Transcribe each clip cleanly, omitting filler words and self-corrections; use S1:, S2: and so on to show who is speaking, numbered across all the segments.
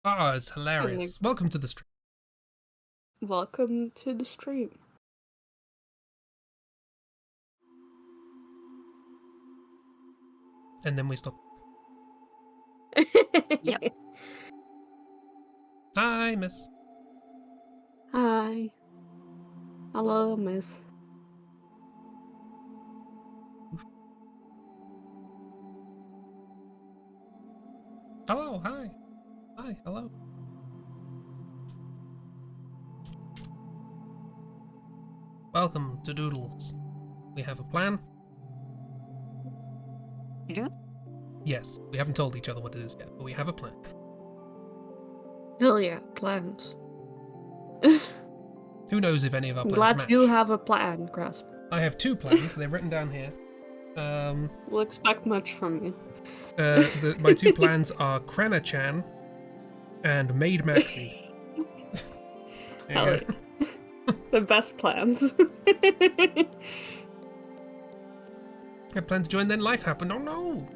S1: Ah, it's hilarious. Welcome to the stream.
S2: Welcome to the stream.
S1: And then we stop.
S3: Yep.
S1: Hi, miss.
S2: Hi. Hello, miss.
S1: Hello, hi. Hi, hello. Welcome to Doodles. We have a plan.
S3: You do?
S1: Yes, we haven't told each other what it is yet, but we have a plan.
S2: Hell yeah, plans.
S1: Who knows if any of our plans
S2: Glad
S1: match?
S2: you have a plan, Grasp.
S1: I have 2 plans. They're written down here.
S2: We'll expect much from you.
S1: My 2 plans are Krana-chan and Maid Maxi.
S2: Hell yeah. The best plans.
S1: I plan to join, then life happened. Oh no!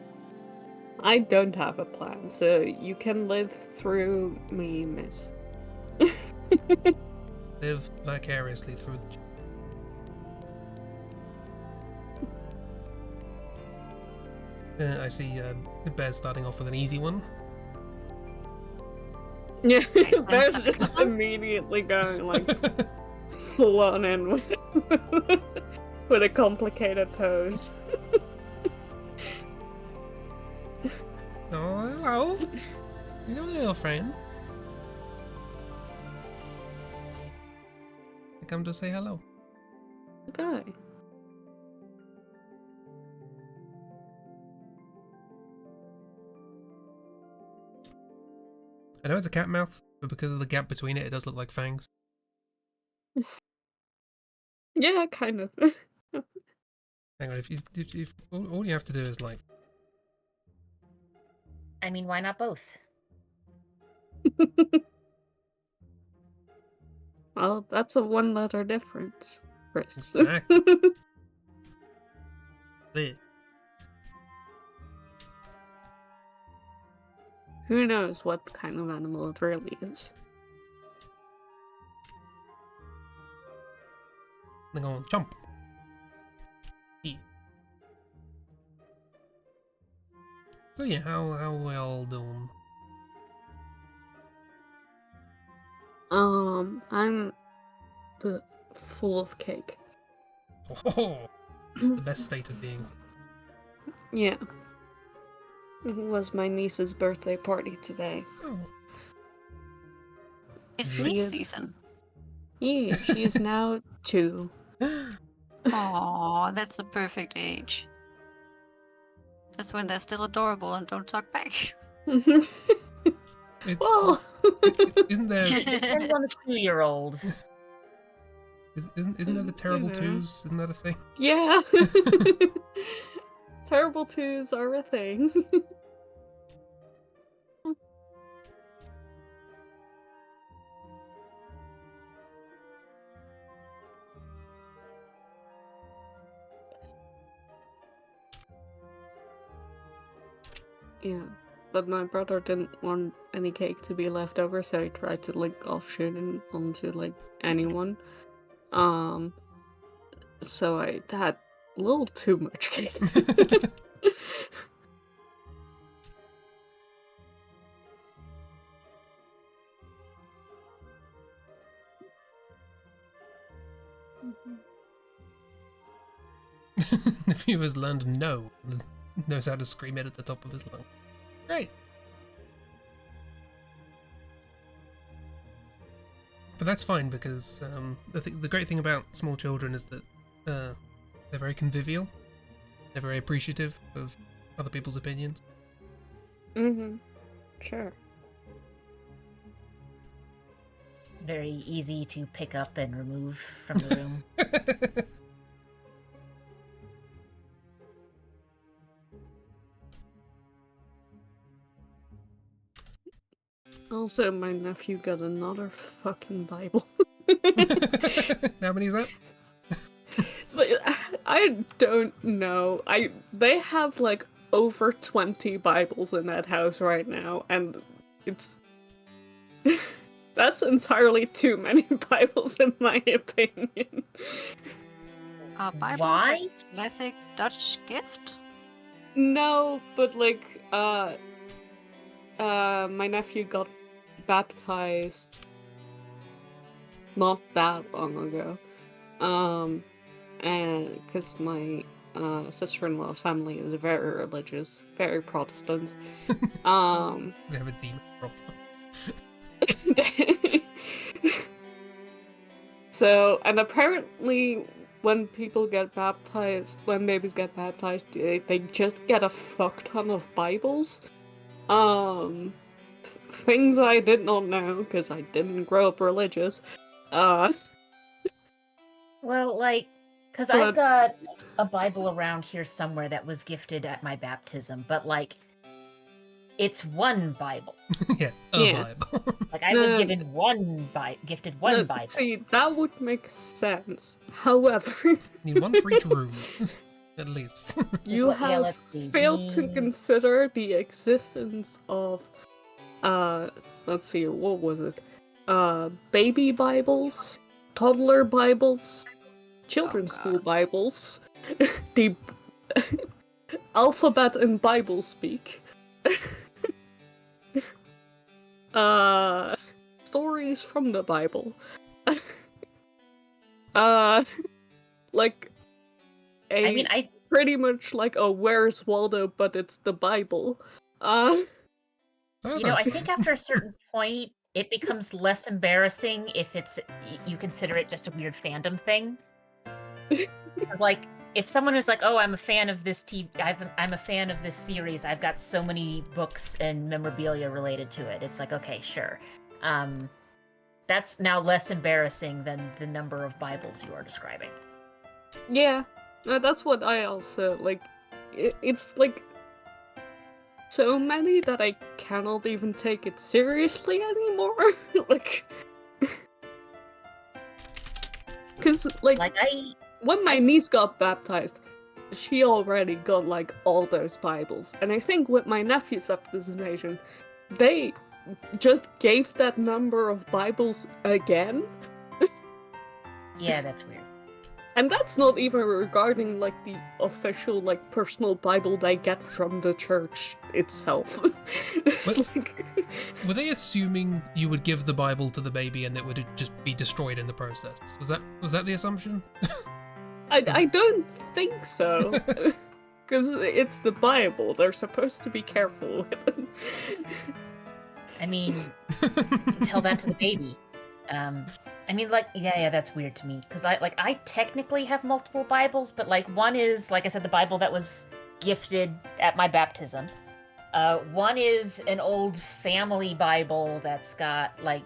S2: I don't have a plan, so you can live through me, miss.
S1: Live vicariously through the... I see Bear's starting off with an easy one.
S2: Yeah,
S3: Nice,
S2: Bear's
S3: nice,
S2: just
S3: nice.
S2: immediately going like full on in with a complicated pose.
S1: Oh, hello. You little friend. I come to say hello.
S2: Okay.
S1: I know it's a cat mouth, but because of the gap between it, it does look like fangs.
S2: Yeah, kind of.
S1: Hang on, if all you have to do is like...
S4: I mean, why not both?
S2: Well, that's a one-letter difference, Chris.
S1: Exactly. There.
S2: Who knows what kind of animal it really is?
S1: Then go on, jump. E. So yeah, how we all doing?
S2: I'm full of cake.
S1: Oh, the best state of being.
S2: Yeah. It was my niece's birthday party today.
S1: Oh,
S3: It's
S1: She
S3: leaf
S2: is-
S3: season.
S2: Yeah, she is now 2.
S3: Aw, that's the perfect age. That's when they're still adorable and don't talk back.
S2: Well,
S1: isn't there
S4: Depends on a 2-year-old.
S1: isn't there the terrible
S2: know.
S1: twos? Isn't that a thing?
S2: yeah. Terrible twos are a thing. Yeah, but my brother didn't want any cake to be left over, so he tried to like offshoot it onto like anyone. So I had a little too much cake.
S1: The viewers learned no, knows how to scream it at the top of his lung. Great. But that's fine because the great thing about small children is that they're very convivial. They're very appreciative of other people's opinions.
S2: Sure.
S4: Very easy to pick up and remove from the room.
S2: Also, my nephew got another fucking Bible.
S1: How many is that?
S2: Like, I don't know. They have like over 20 Bibles in that house right now, and it's That's entirely too many Bibles, in my opinion.
S3: Bibles
S4: Why?
S3: a classic Dutch gift?
S2: No, but like, my nephew got baptized not that long ago. And because my sister-in-law's family is very religious, very Protestant.
S1: They have a demon problem.
S2: So, and apparently when people get baptized, when babies get baptized, they just get a fuck ton of Bibles. Things I did not know, because I didn't grow up religious.
S4: Well, like, because
S2: But-
S4: I've got a Bible around here somewhere that was gifted at my baptism, but like, it's one Bible.
S1: Yeah,
S2: Yeah.
S1: Bible.
S4: Like, I
S2: No,
S4: was
S2: no,
S4: gifted one
S2: no,
S4: Bible.
S2: see, that would make sense. However,
S1: Need one for each room, at least.
S2: you
S4: Yeah,
S2: have
S4: let's see.
S2: failed to consider the existence of, let's see, what was it? Baby Bibles, toddler Bibles, children's
S3: Oh,
S2: school
S3: God.
S2: Bibles, the alphabet and Bible speak. Stories from the Bible. Like a
S4: I mean,
S2: pretty much like a Where's Waldo, but it's the Bible.
S1: That
S4: I
S1: sounds
S4: think after a certain point, it becomes less embarrassing if you consider it just a weird fandom thing. Because, like, if someone is like, "Oh, I'm a fan of this I'm a fan of this series. I've got so many books and memorabilia related to it." It's like, okay, sure. That's now less embarrassing than the number of Bibles you are describing.
S2: Yeah, no, that's what I also like. It's like so many that I cannot even take it seriously anymore. Like, because like when my niece got baptized, she already got like all those Bibles, and I think with my nephew's baptization, they just gave that number of Bibles again.
S4: Yeah, that's weird.
S2: And that's not even regarding like the official like personal Bible they get from the church itself. It's
S1: But-
S2: like...
S1: Were they assuming you would give the Bible to the baby and it would just be destroyed in the process? Was that the assumption?
S2: I don't think so. Because it's the Bible. They're supposed to be careful with it.
S4: I mean, tell that to the baby. I mean, like, yeah, that's weird to me because I technically have multiple Bibles, but like one is, like I said, the Bible that was gifted at my baptism. One is an old family Bible that's got like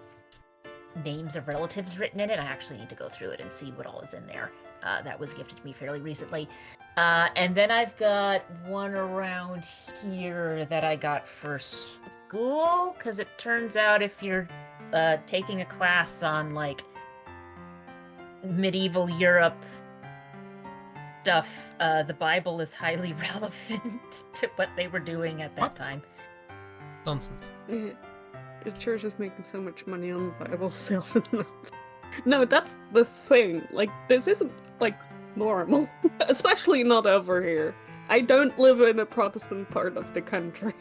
S4: names of relatives written in it. I actually need to go through it and see what all is in there. That was gifted to me fairly recently. And then I've got one around here that I got for school because it turns out if you're taking a class on like medieval Europe stuff, the Bible is highly relevant to what they were doing at that
S1: What?
S4: time.
S1: Nonsense.
S2: The church is making so much money on Bible sales. No, that's the thing. Like, this isn't like normal, especially not over here. I don't live in a Protestant part of the country.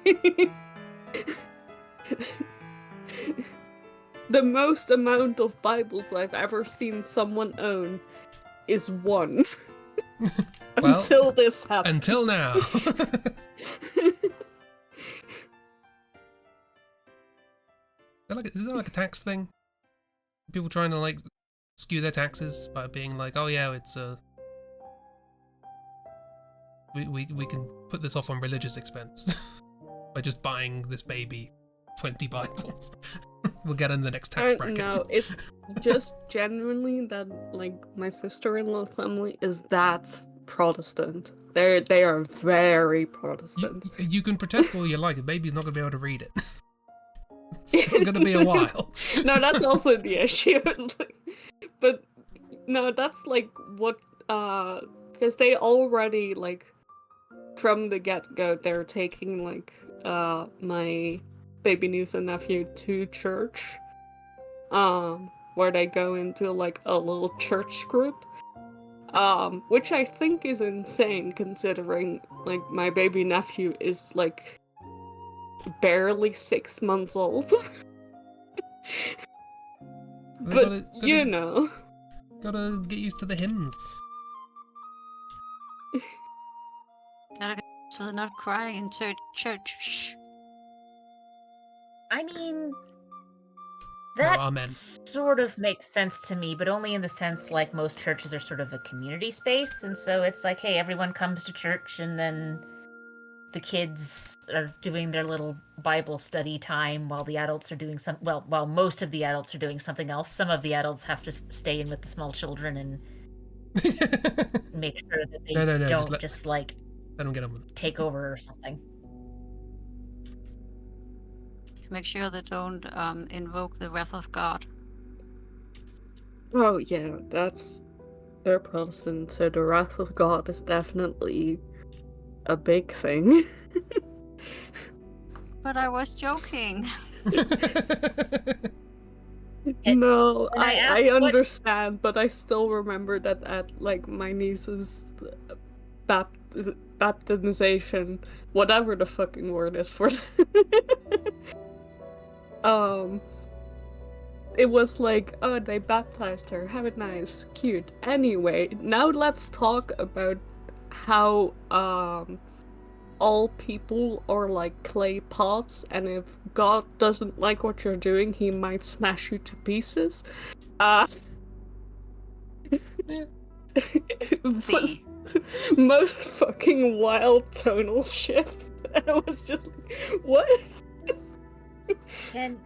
S2: The most amount of Bibles I've ever seen someone own is one.
S1: Well,
S2: Until this happened.
S1: Until now. Is that like a tax thing? People trying to like skew their taxes by being like, oh yeah, it's we can put this off on religious expense by just buying this baby 20 Bibles. We'll get in the next tax bracket.
S2: No, it's just genuinely that like my sister-in-law family is that Protestant. They are very Protestant.
S1: You can protest all you like, the baby's not gonna be able to read it. It's still gonna be a while.
S2: No, that's also the issue. But no, that's like what because they already like from the get-go they're taking like my baby niece and nephew to church where they go into like a little church group. Which I think is insane considering like my baby nephew is like barely 6 months old. But you know.
S1: Gotta get used to the hymns.
S3: Gotta get so they're not crying in church. Shh.
S4: I mean,
S1: No,
S4: that
S1: amen.
S4: sort of makes sense to me, but only in the sense like most churches are sort of a community space, and so it's like, hey, everyone comes to church, and then the kids are doing their little Bible study time while the adults are doing while most of the adults are doing something else. Some of the adults have to stay in with the small children and make sure that they don't just like
S1: let them get on with it.
S4: take over or something.
S3: Make sure they don't invoke the wrath of God.
S2: Oh yeah, they're Protestant, so the wrath of God is definitely a big thing.
S3: But I was joking.
S2: No, I understand, but I still remember that at like my niece's baptization, whatever the fucking word is for that. It was like, oh, they baptized her. How nice, cute. Anyway, now let's talk about how all people are like clay pots, and if God doesn't like what you're doing, he might smash you to pieces. It was most fucking wild tonal shift. I was just like, what?
S4: And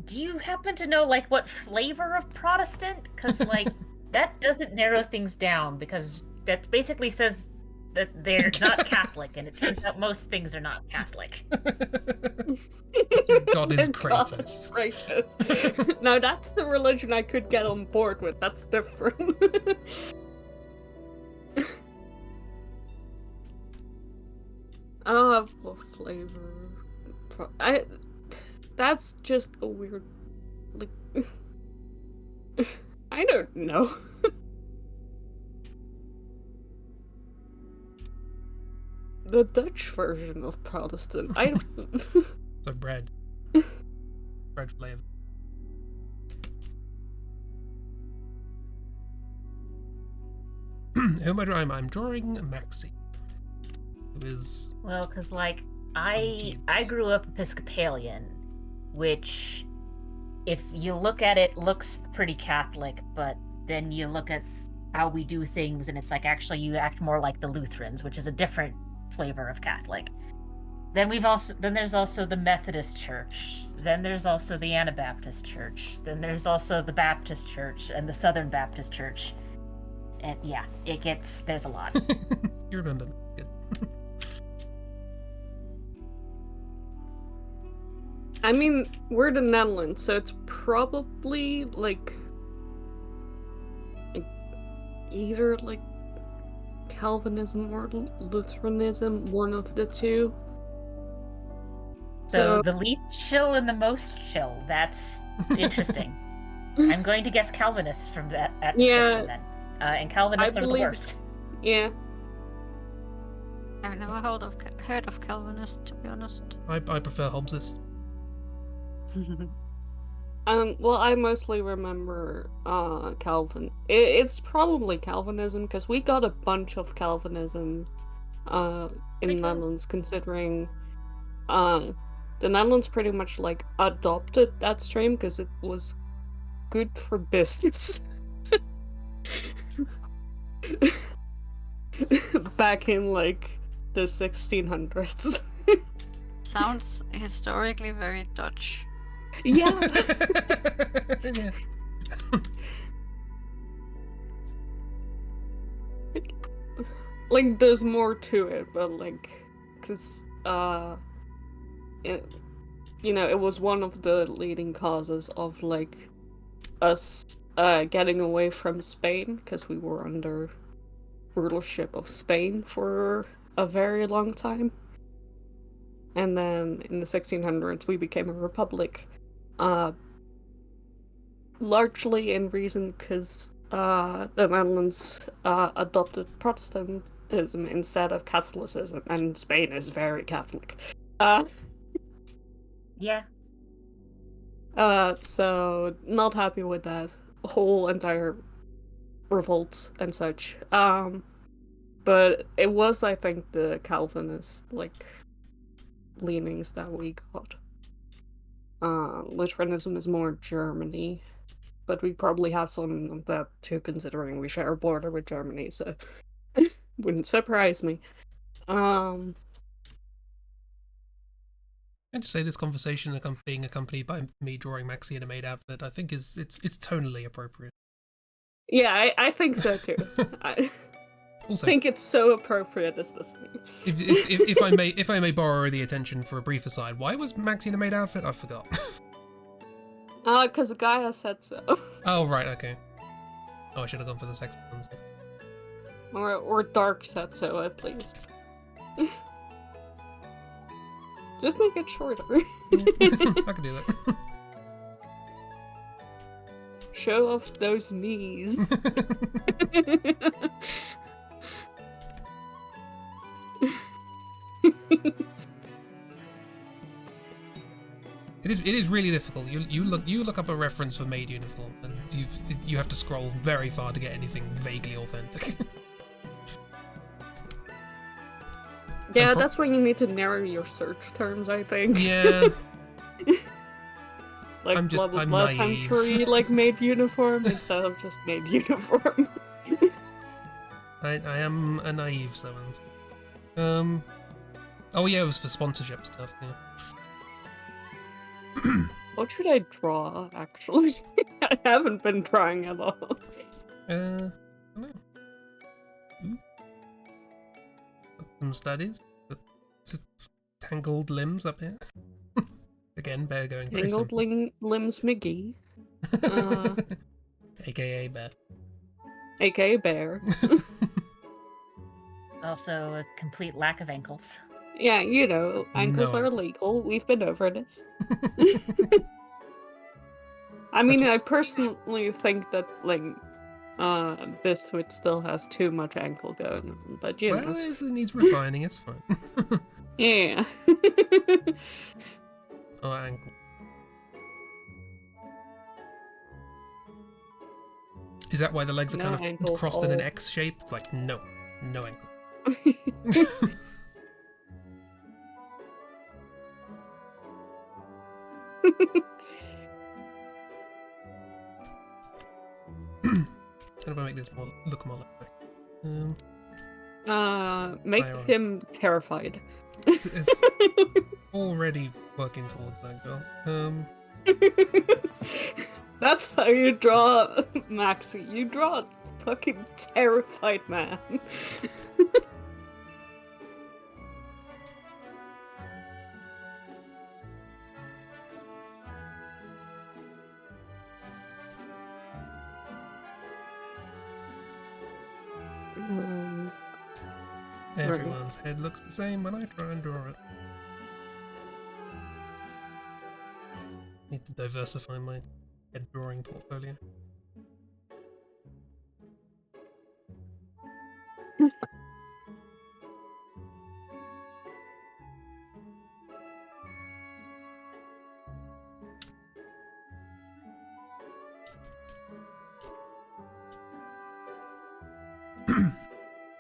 S4: do you happen to know like what flavor of Protestant? Because like that doesn't narrow things down, because that basically says that they're not Catholic, and it turns out most things are not Catholic.
S1: God is Kratos.
S2: Now that's the religion I could get on board with. That's different. What flavor? That's just a weird, like, I don't know. The Dutch version of Protestant.
S1: So bread. Bread flavor. Who am I drawing? I'm drawing Maxi. Who is...
S4: Well, because, like, I grew up Episcopalian, which, if you look at it, looks pretty Catholic, but then you look at how we do things, and it's like, actually, you act more like the Lutherans, which is a different flavor of Catholic. Then there's also the Methodist Church. Then there's also the Anabaptist Church. Then there's also the Baptist Church and the Southern Baptist Church. And yeah, there's a lot.
S1: You remember. Good.
S2: I mean, we're the Netherlands, so it's probably like either like Calvinism or Lutheranism, one of the two.
S4: So the least chill and the most chill. That's interesting. I'm going to guess Calvinists from that description then. And Calvinists are the worst.
S2: Yeah.
S3: I've never heard of Calvinists, to be honest.
S1: I prefer Hobbesists.
S2: Well, I mostly remember Calvin. It's probably Calvinism, because we got a bunch of Calvinism in the Netherlands, considering the Netherlands pretty much like adopted that stream because it was good for business. Back in like the 1600s.
S3: Sounds historically very Dutch.
S2: Yeah.
S1: Yeah.
S2: Like, there's more to it, but like, because it was one of the leading causes of like us getting away from Spain, because we were under rulership of Spain for a very long time. And then in the 1600s we became a republic. Largely in reason because the Netherlands adopted Protestantism instead of Catholicism, and Spain is very Catholic.
S4: Yeah.
S2: So not happy with that whole entire revolt and such. But it was, I think, the Calvinist leanings that we got. Lutheranism is more Germany, but we probably have some of that too, considering we share a border with Germany, so wouldn't surprise me.
S1: I'd just say this conversation being accompanied by me drawing Maxi in a maid outfit, I think it's tonally appropriate.
S2: Yeah, I think so too. I
S1: Also,
S2: think it's so appropriate as the thing.
S1: if I may borrow the attention for a brief aside, why was Maxi in a maid outfit? I forgot.
S2: Because the guy has said so.
S1: Oh right, okay. Oh, I should have gone for the sex ones.
S2: Or Dark said so, at least. Just make it shorter.
S1: I can do that.
S2: Show off those knees.
S1: It is really difficult. You look up a reference for maid uniform, and you have to scroll very far to get anything vaguely authentic.
S2: Yeah, that's when you need to narrow your search terms, I think.
S1: Yeah.
S2: Like
S1: I'm
S2: blah blah
S1: I'm
S2: blah
S1: naive.
S2: century, like maid uniform instead of just maid uniform.
S1: I am a naive someone. Oh yeah, it was for sponsorship stuff. Yeah.
S2: What should I draw? Actually, I haven't been drawing at all.
S1: I don't know. Some studies. Just tangled limbs up here. Again, bear going very
S2: Tangled
S1: simple.
S2: limbs McGee,
S1: AKA bear.
S2: aka Bear.
S4: Also, a complete lack of ankles.
S2: Yeah, you know, ankles
S1: No.
S2: are illegal. We've been over this. I mean, I personally think that Biscuit still has too much ankle going on, but you
S1: Well,
S2: know,
S1: it needs refining. It's fine.
S2: yeah.
S1: Oh, ankle. Is that why the legs are
S2: No
S1: kind of
S2: ankles,
S1: crossed in an
S2: all.
S1: X shape? It's like no ankle. How do I make this look more like?
S2: Make
S1: Iron.
S2: him terrified.
S1: It's already working towards that goal.
S2: That's how you draw Maxi. You draw a fucking terrified man.
S1: Everyone's head looks the same when I try and draw it. Need to diversify my head drawing portfolio.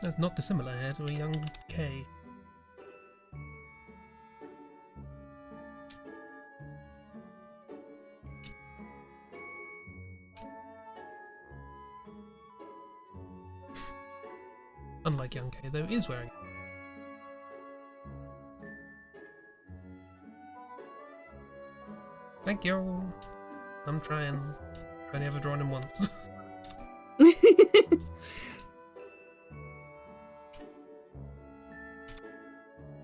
S1: That's not dissimilar here to a young K. Unlike young K, though, is wearing. Thank you. I'm trying. I've only ever drawn him once.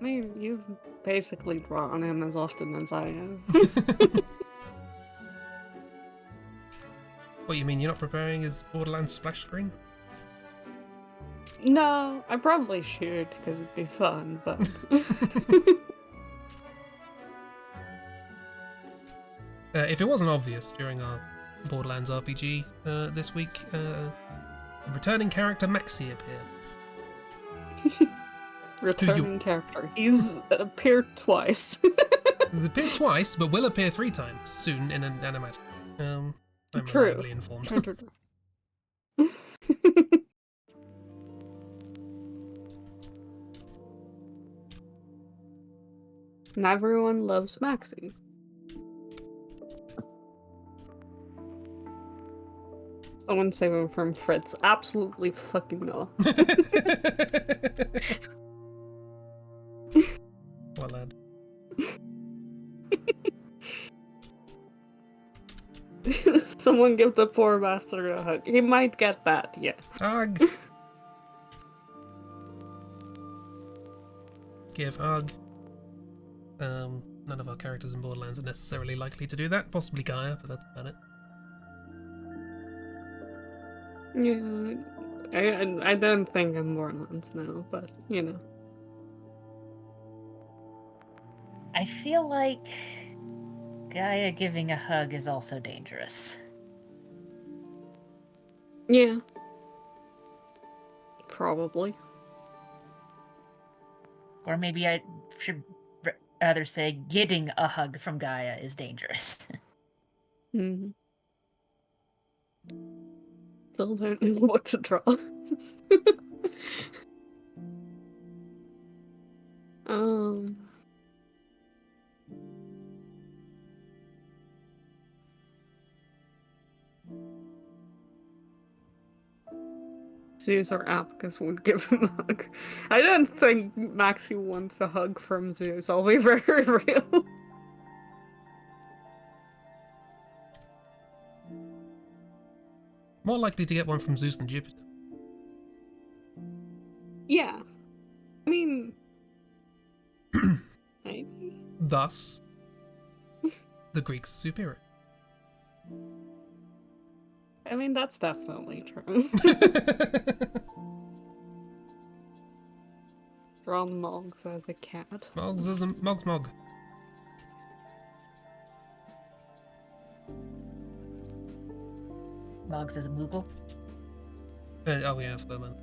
S2: I mean, you've basically drawn him as often as I have.
S1: What, you mean you're not preparing his Borderlands splash screen?
S2: No, I probably should, because it'd be fun, but...
S1: If it wasn't obvious during our Borderlands RPG this week, returning character Maxi appeared.
S2: Returning character. He's appeared twice.
S1: He's appeared twice, but will appear 3 times soon in an animatic. I'm reliably informed.
S2: True. And everyone loves Maxi. Someone save him from Fritz. Absolutely fucking no.
S1: Well, lad.
S2: Someone give the poor bastard a hug. He might get that, yeah.
S1: Hug! Give hug. None of our characters in Borderlands are necessarily likely to do that. Possibly Gaia, but that's about it.
S2: Yeah, I don't think I'm Borderlands now, but, you know.
S4: I feel like Gaia giving a hug is also dangerous.
S2: Yeah. Probably.
S4: Or maybe I should rather say getting a hug from Gaia is dangerous.
S2: Mm-hmm. Still don't know what to draw. Zeus or Apicus would give him a hug. I don't think Maxi wants a hug from Zeus, I'll be very real.
S1: More likely to get one from Zeus than Jupiter.
S2: Yeah. I mean... maybe.
S1: Thus, the Greeks are superior.
S2: I mean, that's definitely true. Draw Moggs as a cat.
S1: Moggs is a Moggs Mog.
S4: Moggs is a Moogle.
S1: Oh yeah, I forgot about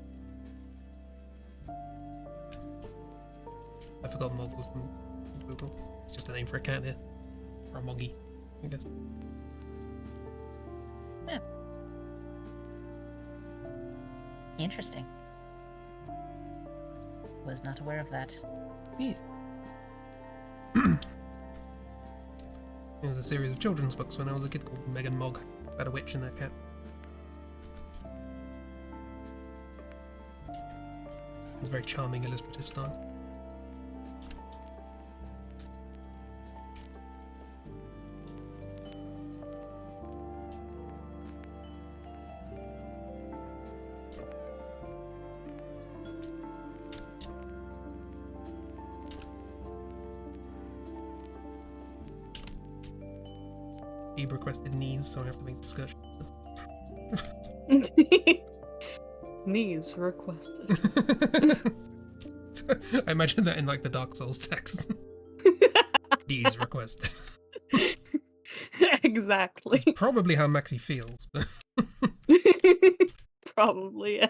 S1: that. I forgot Mog was in Google. It's just a name for a cat here. Or a Moggy, I guess.
S4: Yeah. Interesting. Was not aware of that.
S1: Yeah. There was a series of children's books when I was a kid called Meg and Mog, about a witch and a cat. It was a very charming illustrative style. Ebe requested knees, so I have to make the skirt.
S2: Knees requested.
S1: I imagine that in like the Dark Souls text. Knees requested.
S2: Exactly.
S1: It's probably how Maxi feels, but
S2: Probably, yeah.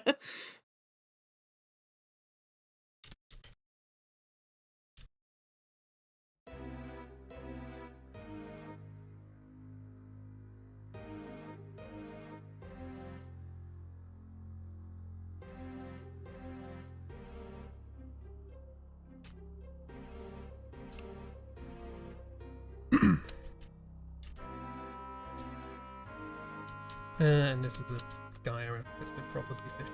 S1: and this is the guy around. It's the probably fish.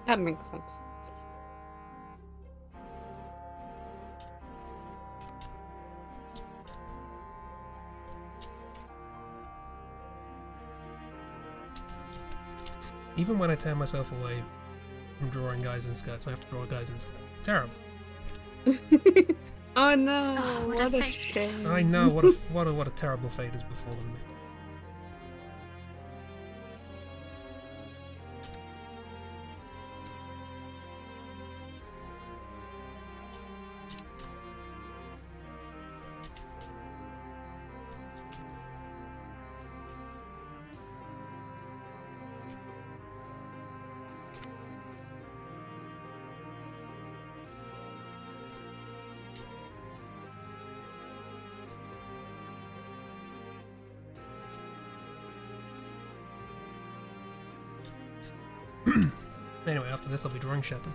S2: That makes sense.
S1: Even when I tear myself away from drawing guys in skirts, I have to draw guys in skirts. Terrible.
S2: Oh no!
S3: Oh, what
S2: what
S3: a
S2: a
S3: fate.
S2: shame.
S1: I know what a terrible fate has befallen me. Anyway, after this I'll be drawing Shepherd.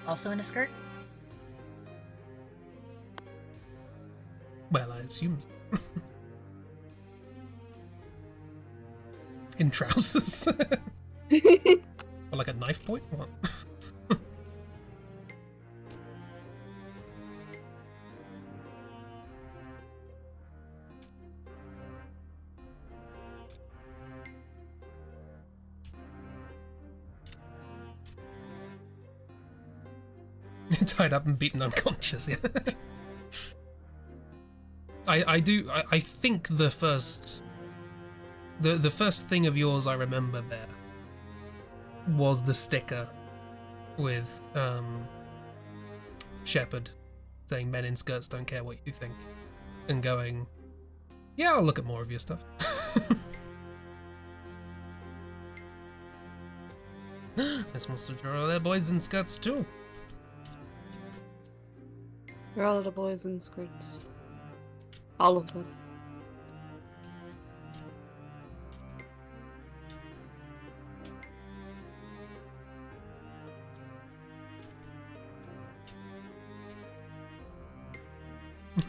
S4: Also in a skirt?
S1: Well, I assume so. In trousers. Or like a knife point? What? Tied up and beaten unconscious, yeah. I think the first thing of yours I remember there was the sticker with Shepherd saying men in skirts don't care what you think, and going, yeah, I'll look at more of your stuff. This must draw their boys in skirts too.
S2: They're all the boys in skirts. All of them.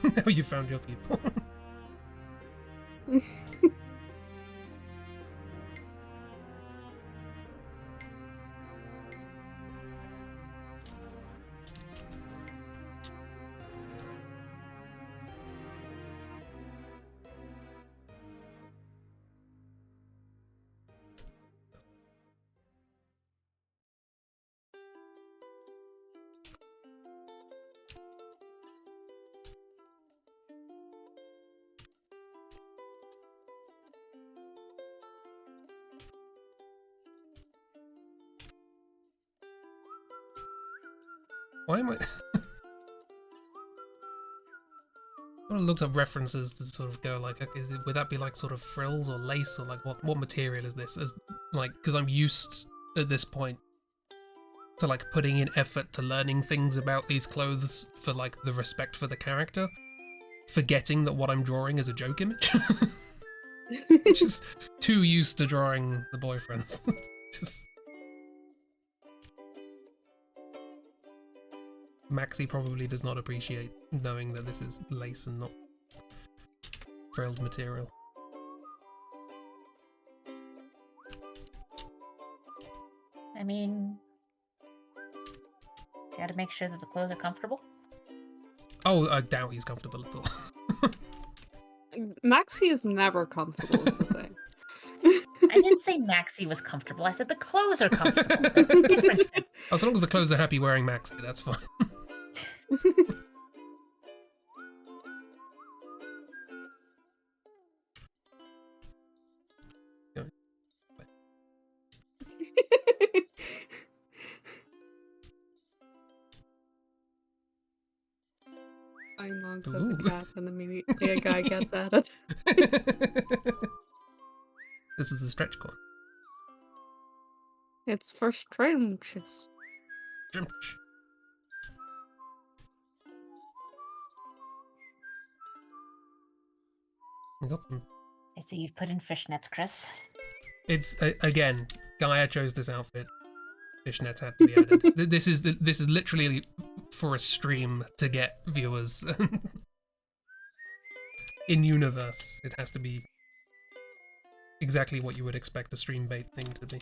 S1: Now you found your people. Why am I? I looked up references to sort of go like, okay, would that be like sort of frills or lace or like what material is this? As like, because I'm used at this point to like putting in effort to learning things about these clothes for like the respect for the character, forgetting that what I'm drawing is a joke image. Just too used to drawing the boyfriends. Just. Maxi probably does not appreciate knowing that this is lace and not frilled material.
S4: I mean, gotta make sure that the clothes are comfortable.
S1: Oh, I doubt he's comfortable at all.
S2: Maxi is never comfortable, is the thing.
S4: I didn't say Maxi was comfortable. I said the clothes are comfortable. That's a difference.
S1: As long as the clothes are happy wearing Maxi, that's fine.
S2: My mom says a cat and immediately a guy gets at it.
S1: This is the stretch corn.
S2: It's for stretches.
S1: Stretch. We got some.
S4: I see you've put in fishnets, Chris.
S1: It's again, Gaia chose this outfit. Fishnets had to be added. This is literally for a stream to get viewers. In universe, it has to be exactly what you would expect a stream bait thing to be.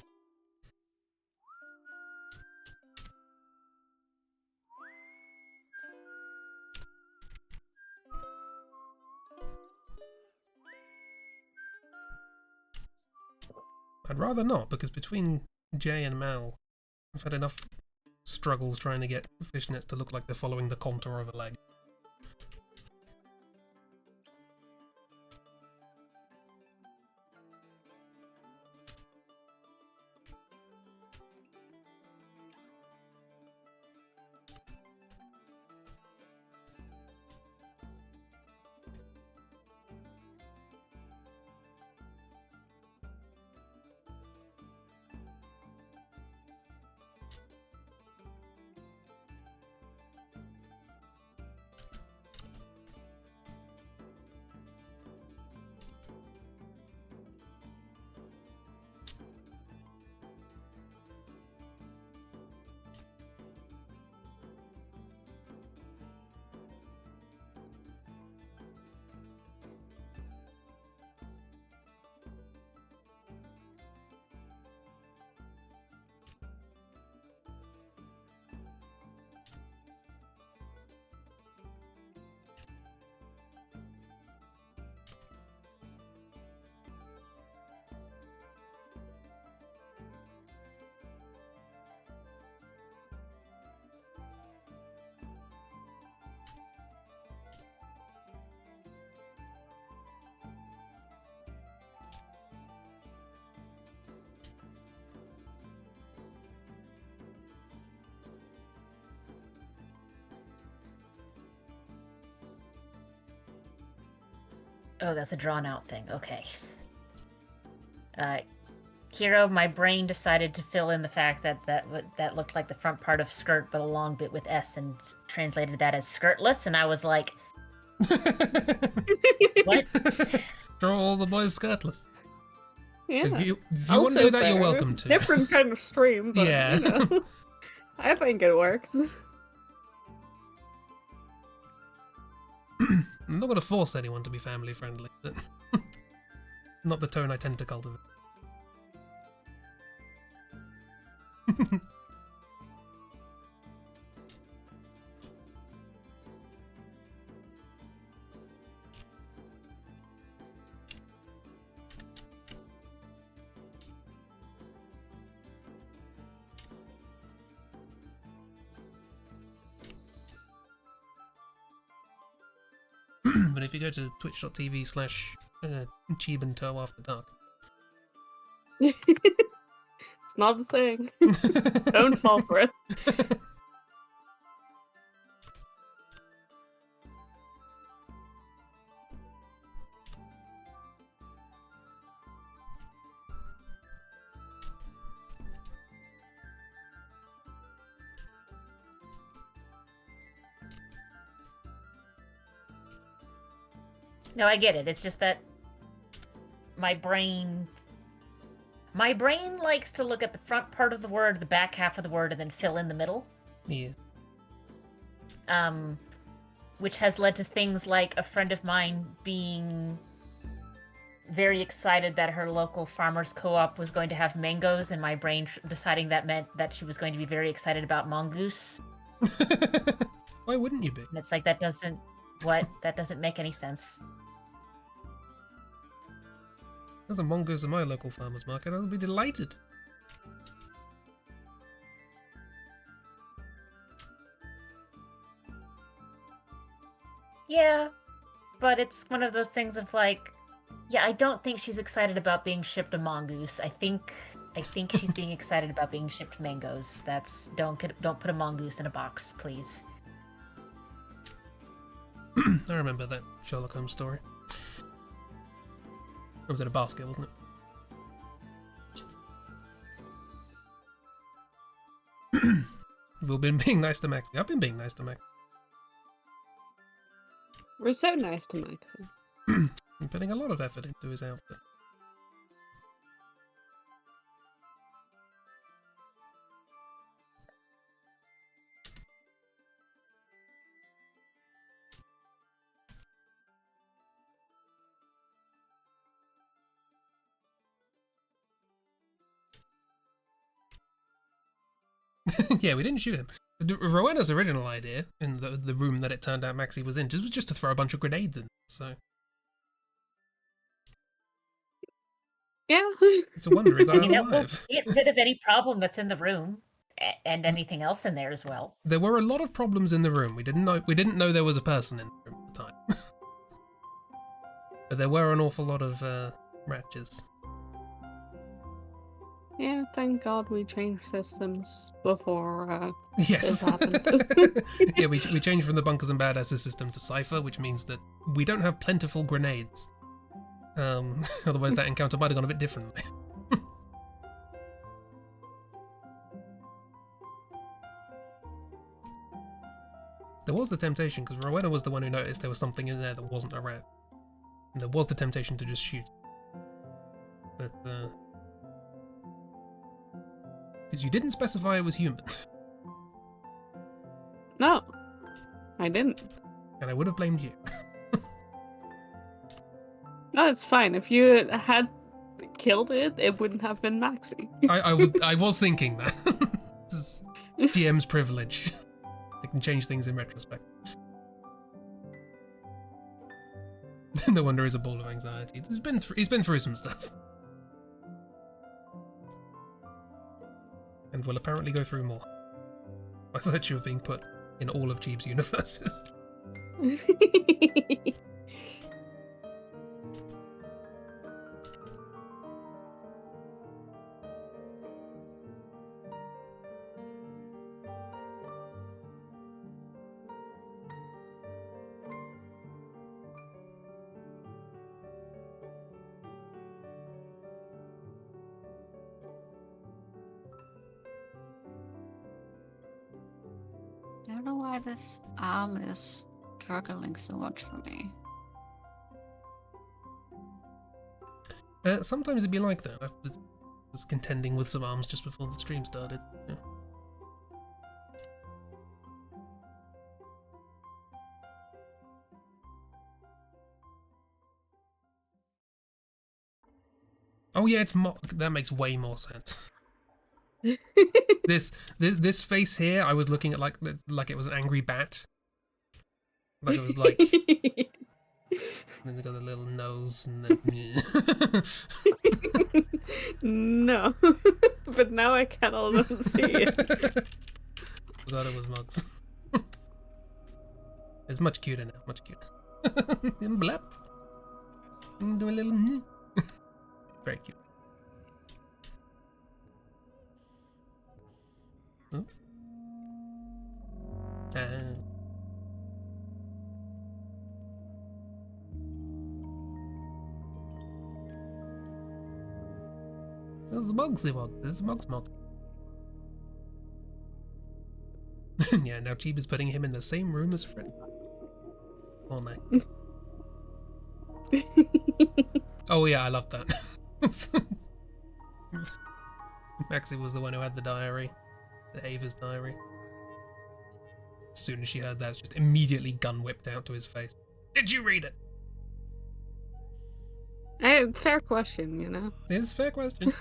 S1: I'd rather not, because between Jay and Mal, I've had enough struggles trying to get fishnets to look like they're following the contour of a leg.
S4: Oh, that's a drawn out thing. Okay. Hero, my brain decided to fill in the fact that that looked like the front part of skirt, but a long bit with S, and translated that as skirtless, and I was like, what?
S1: Draw all the boys skirtless.
S2: Yeah.
S1: If you want to do that, you're welcome to.
S2: Different kind of stream, but
S1: Yeah.
S2: you know, I think it works.
S1: I'm not going to force anyone to be family friendly, but not the tone I tend to cultivate. But if you go to twitch.tv/ChibiNetherlands after dark.
S2: It's not a thing. Don't fall for it.
S4: No, I get it. It's just that my brain likes to look at the front part of the word, the back half of the word, and then fill in the middle.
S1: Yeah.
S4: Which has led to things like a friend of mine being very excited that her local farmers co-op was going to have mangoes, and my brain deciding that meant that she was going to be very excited about mongoose.
S1: Why wouldn't you be?
S4: And it's like, that doesn't make any sense.
S1: There's a mongoose at my local farmer's market. I'll be delighted.
S4: Yeah, but it's one of those things of like, yeah, I don't think she's excited about being shipped a mongoose. I think she's being excited about being shipped mangoes. That's don't put a mongoose in a box, please.
S1: I remember that Sherlock Holmes story. It was in a basket, wasn't it? We've been being nice to Maxi. I've been being nice to Maxi.
S2: We're so nice to Mike.
S1: I'm putting a lot of effort into his outfit. Yeah, we didn't shoot him. Rowena's original idea, in the room that it turned out Maxi was in, was just to throw a bunch of grenades in. So
S2: Yeah.
S1: it's a wonder he got out
S4: That will
S1: alive.
S4: get rid of any problem that's in the room, and anything else in there as well.
S1: There were a lot of problems in the room. We didn't know there was a person in the room at the time. But there were an awful lot of ratchets.
S2: Yeah, thank God we changed systems before
S1: Yes.
S2: this happened.
S1: Yeah, we changed from the Bunkers and Badasses system to Cypher, which means that we don't have plentiful grenades. Otherwise that encounter might have gone a bit differently. There was the temptation, because Rowena was the one who noticed there was something in there that wasn't a rat. And there was the temptation to just shoot. But, because you didn't specify it was human.
S2: No, I didn't.
S1: And I would have blamed you.
S2: No, it's fine. If you had killed it, it wouldn't have been Maxi.
S1: I was thinking that. This is GM's privilege. They can change things in retrospect. No wonder he's a ball of anxiety. He's been through some stuff. And will apparently go through more. By virtue of being put in all of Jeeves' universes.
S3: I don't know why this arm is struggling so much for me.
S1: Sometimes it'd be like that. I was contending with some arms just before the stream started. Yeah. Oh yeah, it's that makes way more sense. This face here, I was looking at like it was an angry bat. Like it was like. Then they got the little nose and then.
S2: No, but now I cannot unsee it.
S1: Forgot it was mugs. It's much cuter now, much cuter. Blap. Do a little. Very cute. Oh. This is Mugsy Mug. This is Mugs Mug. Yeah, now Chibi's putting him in the same room as Fred. Oh no. Oh yeah, I love that. Maxi was the one who had the diary. The Ava's diary. As soon as she heard that, she just immediately gun whipped out to his face. Did you read it?
S2: Fair question, you know?
S1: It's a fair question.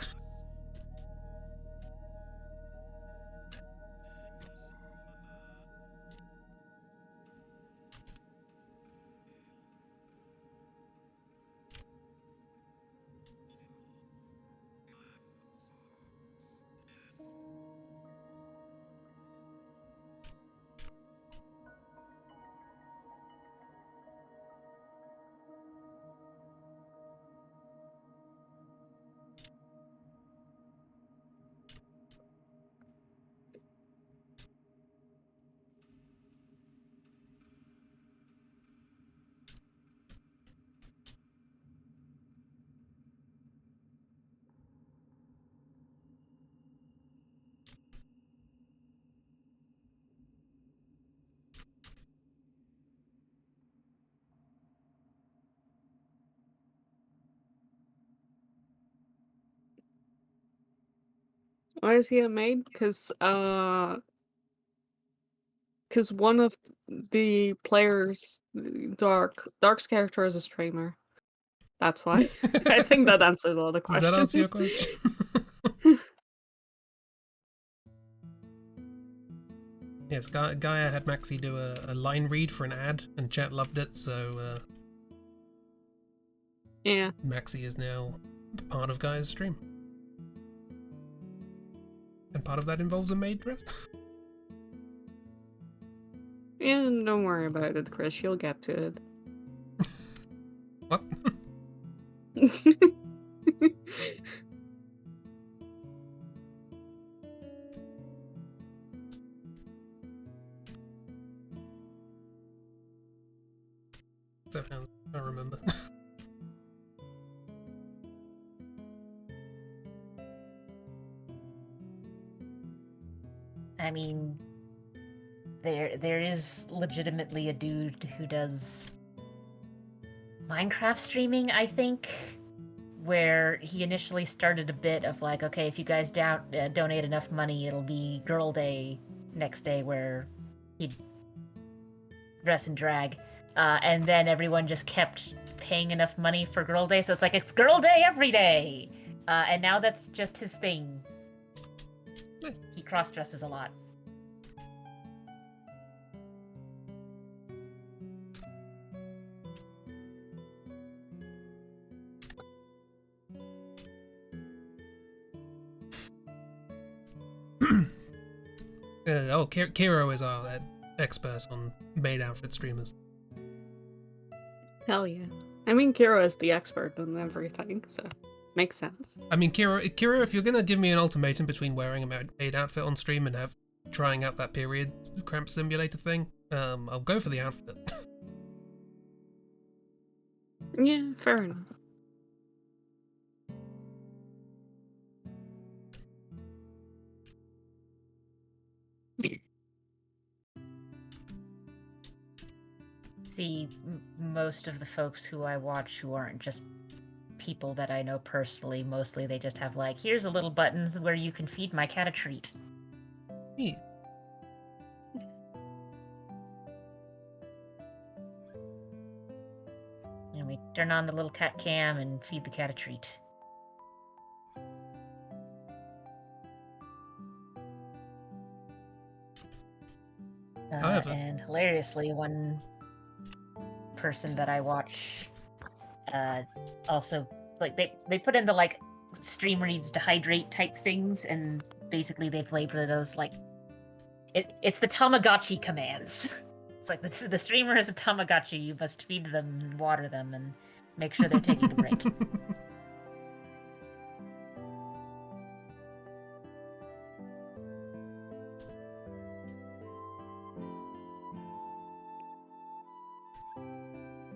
S2: Why is he a maid? Because one of the players, Dark's character is a streamer. That's why. I think that answers all the
S1: Does
S2: questions.
S1: that answer your question? Yes, Gaia had Maxi do a line read for an ad, and chat loved it, so
S2: Yeah.
S1: Maxi is now part of Gaia's stream. And part of that involves a maid dress.
S2: Yeah, don't worry about it, Chris. You'll get to it.
S1: What? I remember.
S4: I mean, there is legitimately a dude who does Minecraft streaming, I think, where he initially started a bit of like, okay, if you guys donate enough money, it'll be Girl Day next day, where he'd dress and drag, and then everyone just kept paying enough money for Girl Day, so it's like it's Girl Day every day, and now that's just his thing.
S1: Nice.
S4: He cross-dresses a lot.
S1: Kiro is our expert on maid outfit streamers.
S2: Hell yeah. I mean, Kira is the expert on everything, so makes sense.
S1: I mean, Kiro, if you're gonna give me an ultimatum between wearing a maid outfit on stream and trying out that period cramp simulator thing, I'll go for the outfit.
S2: Yeah, fair enough.
S4: See, most of the folks who I watch who aren't just people that I know personally, mostly they just have like, here's a little buttons where you can feed my cat a treat.
S1: Neat.
S4: And we turn on the little cat cam and feed the cat a treat.
S1: However-
S4: And hilariously, one person that I watch also, like, they put in the, like, stream reads to hydrate type things, and basically they've labeled it as, like, it's the Tamagotchi commands. It's like, the streamer is a Tamagotchi, you must feed them and water them and make sure they're taking a break.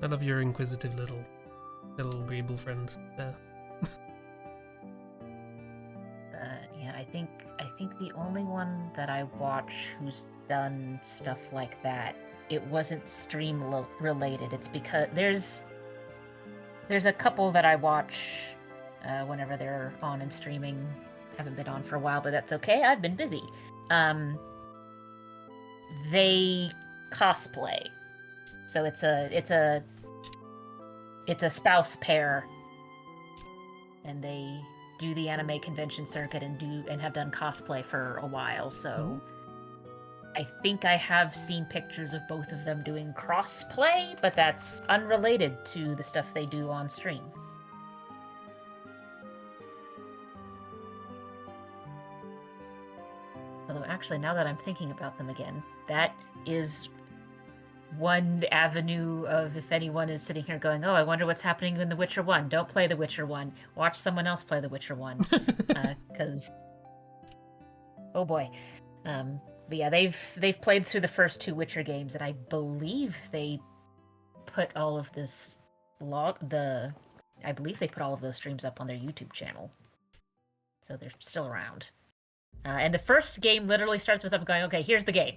S1: I love your inquisitive little agreeable friend there.
S4: Yeah, I think the only one that I watch who's done stuff like that, it wasn't stream related. It's because there's a couple that I watch whenever they're on and streaming. Haven't been on for a while, but that's okay. I've been busy. They cosplay, so it's a spouse pair, and they do the anime convention circuit and have done cosplay for a while. So I think I have seen pictures of both of them doing crossplay, but that's unrelated to the stuff they do on stream. Although actually, now that I'm thinking about them again, that is one avenue of, if anyone is sitting here going, oh, I wonder what's happening in The Witcher 1. Don't play The Witcher 1. Watch someone else play The Witcher 1. Because, oh boy. But yeah, they've played through the first 2 Witcher games, and I believe they put all of this I believe they put all of those streams up on their YouTube channel. So they're still around. And the first game literally starts with them going, okay, here's the game.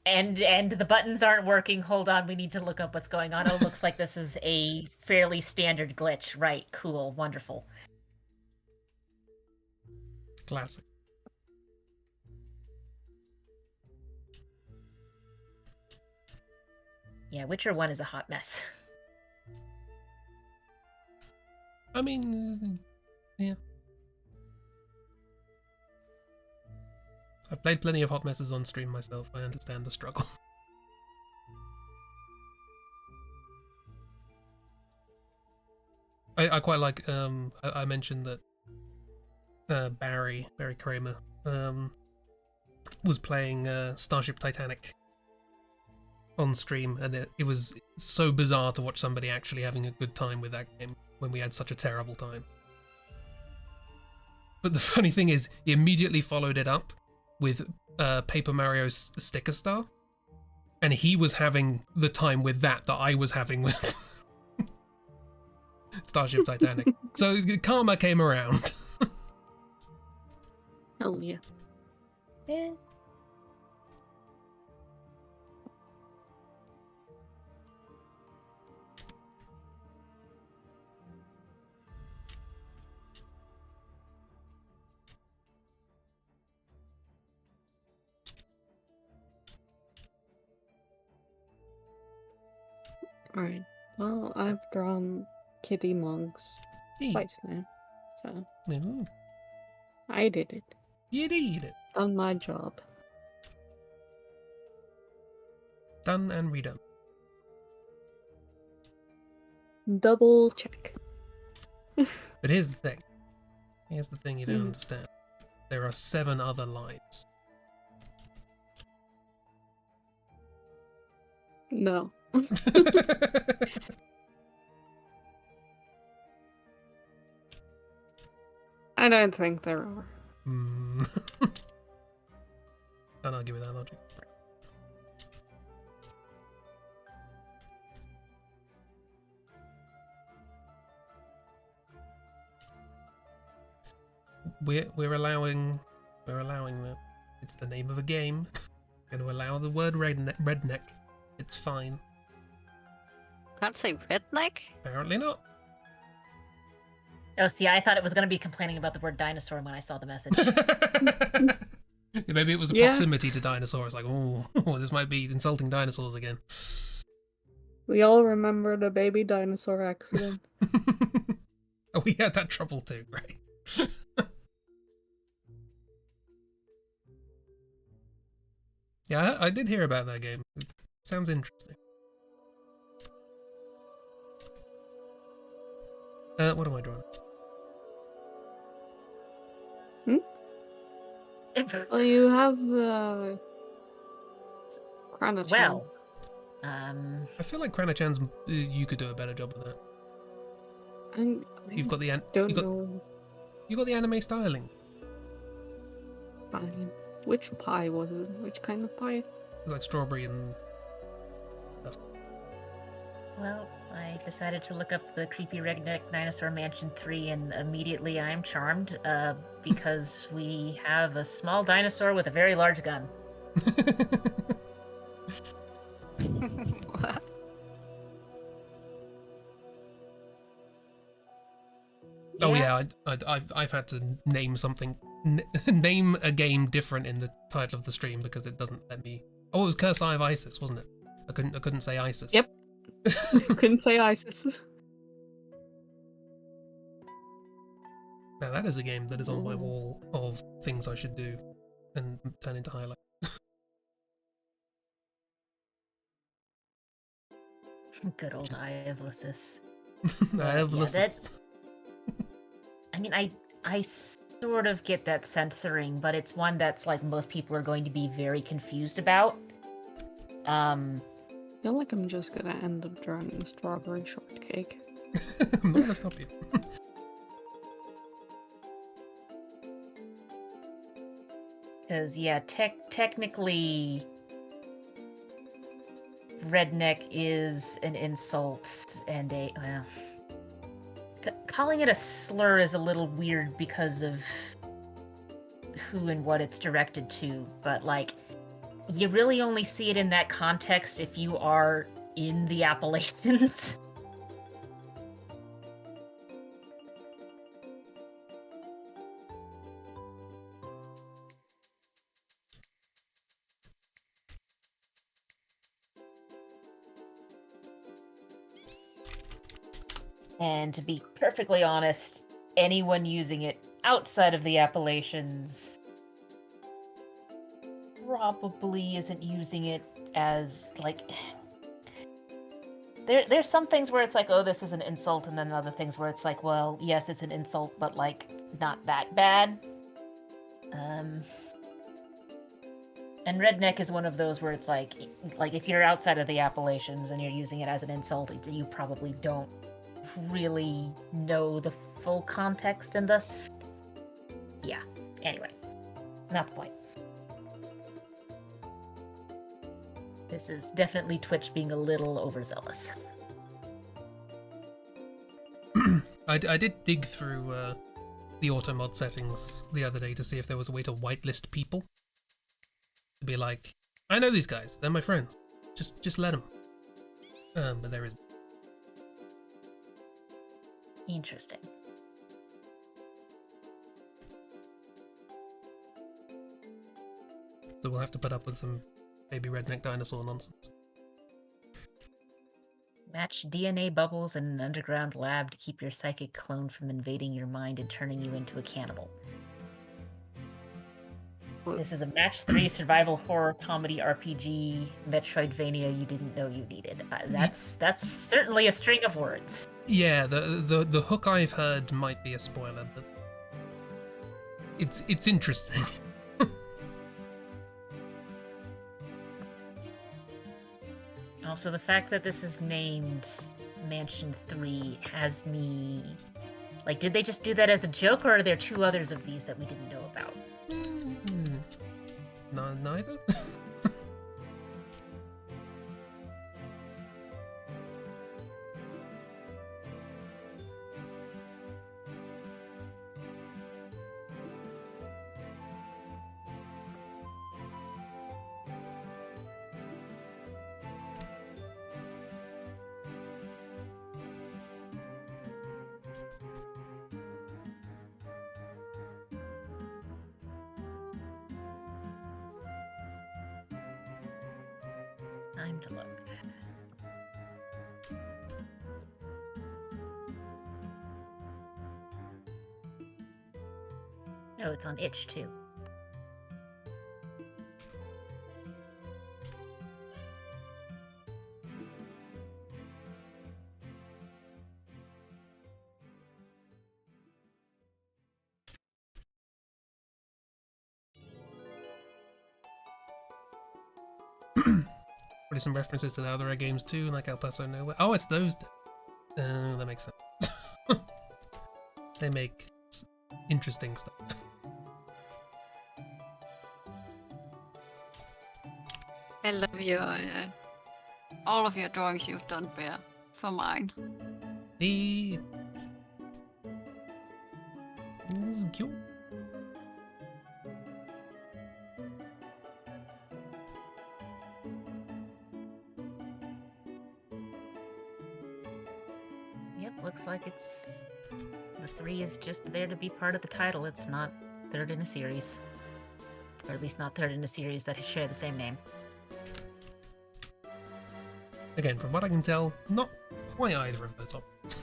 S4: And the buttons aren't working. Hold on, we need to look up what's going on. Oh, looks like this is a fairly standard glitch. Right, cool, wonderful.
S1: Classic.
S4: Yeah, Witcher 1 is a hot mess.
S1: I mean, yeah. I've played plenty of hot messes on stream myself. I understand the struggle. I quite like, I mentioned that Barry Kramer was playing Starship Titanic on stream, and it was so bizarre to watch somebody actually having a good time with that game when we had such a terrible time. But the funny thing is, he immediately followed it up with Paper Mario's Sticker Star, and he was having the time with that I was having with Starship Titanic. So karma came around.
S2: Hell yeah.
S4: Yeah.
S2: Alright. Well, I've drawn kitty monks
S1: Hey.
S2: twice now. So
S1: Ooh,
S2: I did it.
S1: you did it.
S2: Done my job.
S1: Done and redone.
S2: Double check.
S1: But here's the thing. Here's the thing you don't
S2: Mm.
S1: understand. There are 7 other lines.
S2: No. I don't think there are.
S1: Can't argue with that logic. We're allowing that. It's the name of a game. Going to allow the word redneck It's fine.
S3: Can't say redneck?
S1: Apparently not.
S4: Oh, see, I thought it was going to be complaining about the word dinosaur when I saw the message.
S1: Maybe it was a
S2: Yeah.
S1: proximity to dinosaurs. Like, oh, this might be insulting dinosaurs again.
S2: We all remember the baby dinosaur accident.
S1: Oh, we had that trouble too, right? Yeah, I did hear about that game. It sounds interesting. What am I drawing?
S2: Well, you have Kranachan.
S4: Well,
S1: I feel like Kranachan's, you could do a better job of that. You've got the
S2: don't know.
S1: you got the anime styling.
S2: Fine. Which pie was it? Which kind of pie?
S1: It's like strawberry and stuff.
S4: well, I decided to look up the creepy redneck dinosaur mansion 3, and immediately I'm charmed, because we have a small dinosaur with a very large gun.
S3: What?
S1: Oh yeah, I've had to name something, name a game different in the title of the stream because it doesn't let me. Oh, it was Curse Eye of Isis, wasn't it? I couldn't say Isis.
S2: Yep. Couldn't say ISIS.
S1: Now that is a game that is on my wall of things I should do and turn into highlights.
S4: Good old Iovosis.
S1: I have
S4: yeah,
S1: lists.
S4: I mean, I sort of get that censoring, but it's one that's like most people are going to be very confused about.
S2: I feel like I'm just gonna end up drawing a strawberry shortcake.
S1: I'm not gonna stop you.
S4: Because, yeah, technically, redneck is an insult and a, well, calling it a slur is a little weird because of who and what it's directed to, but, like, you really only see it in that context if you are in the Appalachians. And to be perfectly honest, anyone using it outside of the Appalachians probably isn't using it as, like... There's some things where it's like, oh, this is an insult, and then other things where it's like, well, yes, it's an insult, but, like, not that bad. And redneck is one of those where it's like if you're outside of the Appalachians and you're using it as an insult, you probably don't really know the full context, and thus, yeah. Anyway, not the point. This is definitely Twitch being a little overzealous.
S1: I did dig through the auto mod settings the other day to see if there was a way to whitelist people. To be like, I know these guys, they're my friends. Just let them. But there isn't.
S4: Interesting.
S1: So we'll have to put up with some baby redneck dinosaur nonsense.
S4: Match DNA bubbles in an underground lab to keep your psychic clone from invading your mind and turning you into a cannibal. This is a match 3 survival horror comedy RPG Metroidvania you didn't know you needed. That's certainly a string of words.
S1: Yeah, the hook I've heard might be a spoiler, but it's interesting.
S4: Also, the fact that this is named Mansion 3 has me... Like, did they just do that as a joke, or are there 2 others of these that we didn't know about?
S1: No, neither.
S4: time to look. Oh, it's on itch too.
S1: Probably some references to the other games too, like El Paso Nowhere. Oh, it's those. That makes sense. They make interesting stuff.
S3: I love your all of your drawings you've done, Bear, for mine.
S1: This is cute.
S4: Yep, looks like it's... The 3 is just there to be part of the title. It's not third in a series. Or at least not third in a series that share the same name.
S1: Again, from what I can tell, not quite either of those options.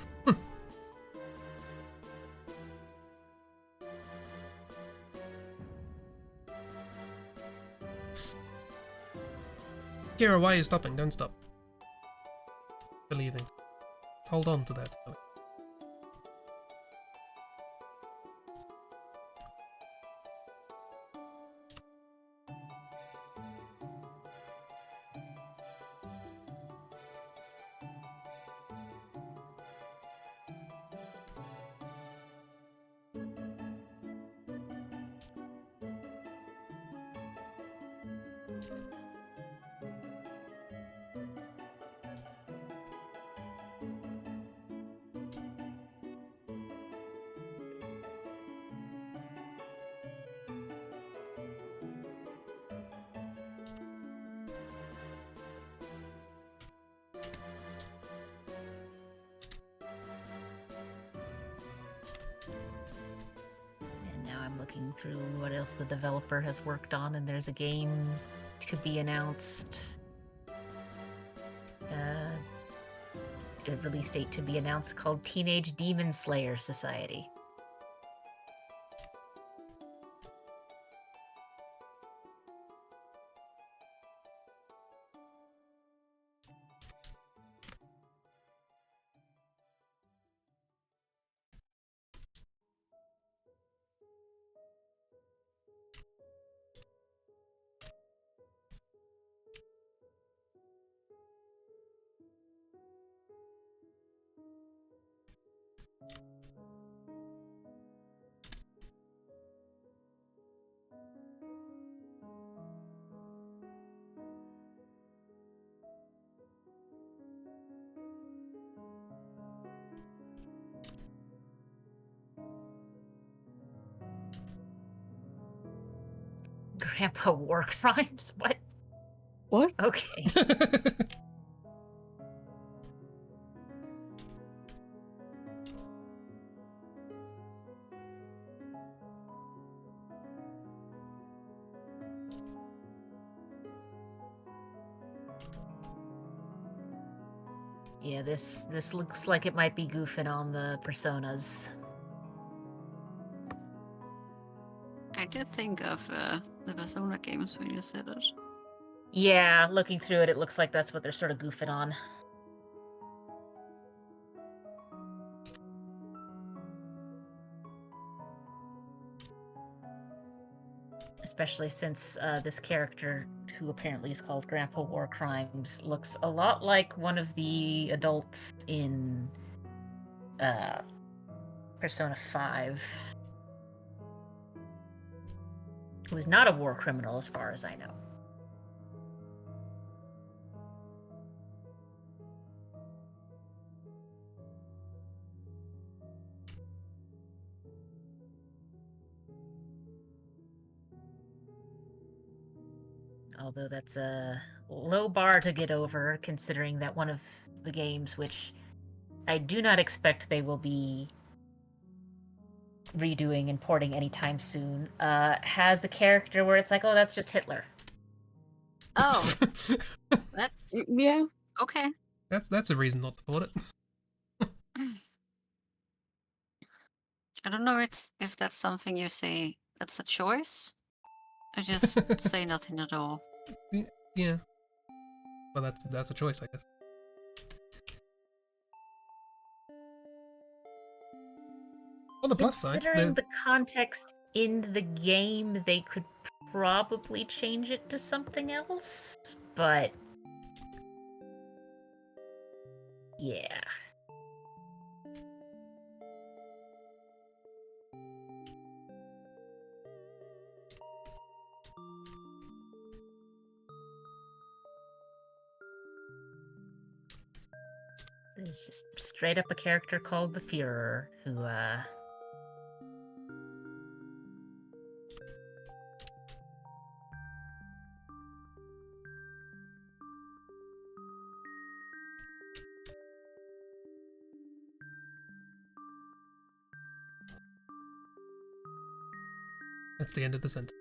S1: Kira, why are you stopping? Don't stop. Believing. Hold on to that.
S4: And now I'm looking through what else the developer has worked on, and there's a game to be announced. A release date to be announced called Teenage Demon Slayer Society. Grandpa War Crimes? What?
S2: What?
S4: Okay. Yeah, this looks like it might be goofing on the personas.
S3: I did think of the Persona games when you said it.
S4: Yeah, looking through it, it looks like that's what they're sort of goofing on. Especially since this character, who apparently is called Grandpa War Crimes, looks a lot like one of the adults in Persona 5. Who is not a war criminal as far as I know. Although that's a low bar to get over, considering that one of the games, which I do not expect they will be redoing and porting anytime soon, has a character where it's like, oh, that's just Hitler.
S3: Oh, that's
S2: Yeah.
S3: okay.
S1: That's a reason not to port it.
S3: I don't know if that's something you say that's a choice, or just say nothing at all.
S1: Yeah. Well, that's a choice, I guess. On the plus side,
S4: Considering the context in the game, they could probably change it to something else, but yeah. It's just straight up a character called the Führer, who,
S1: that's the end of the sentence.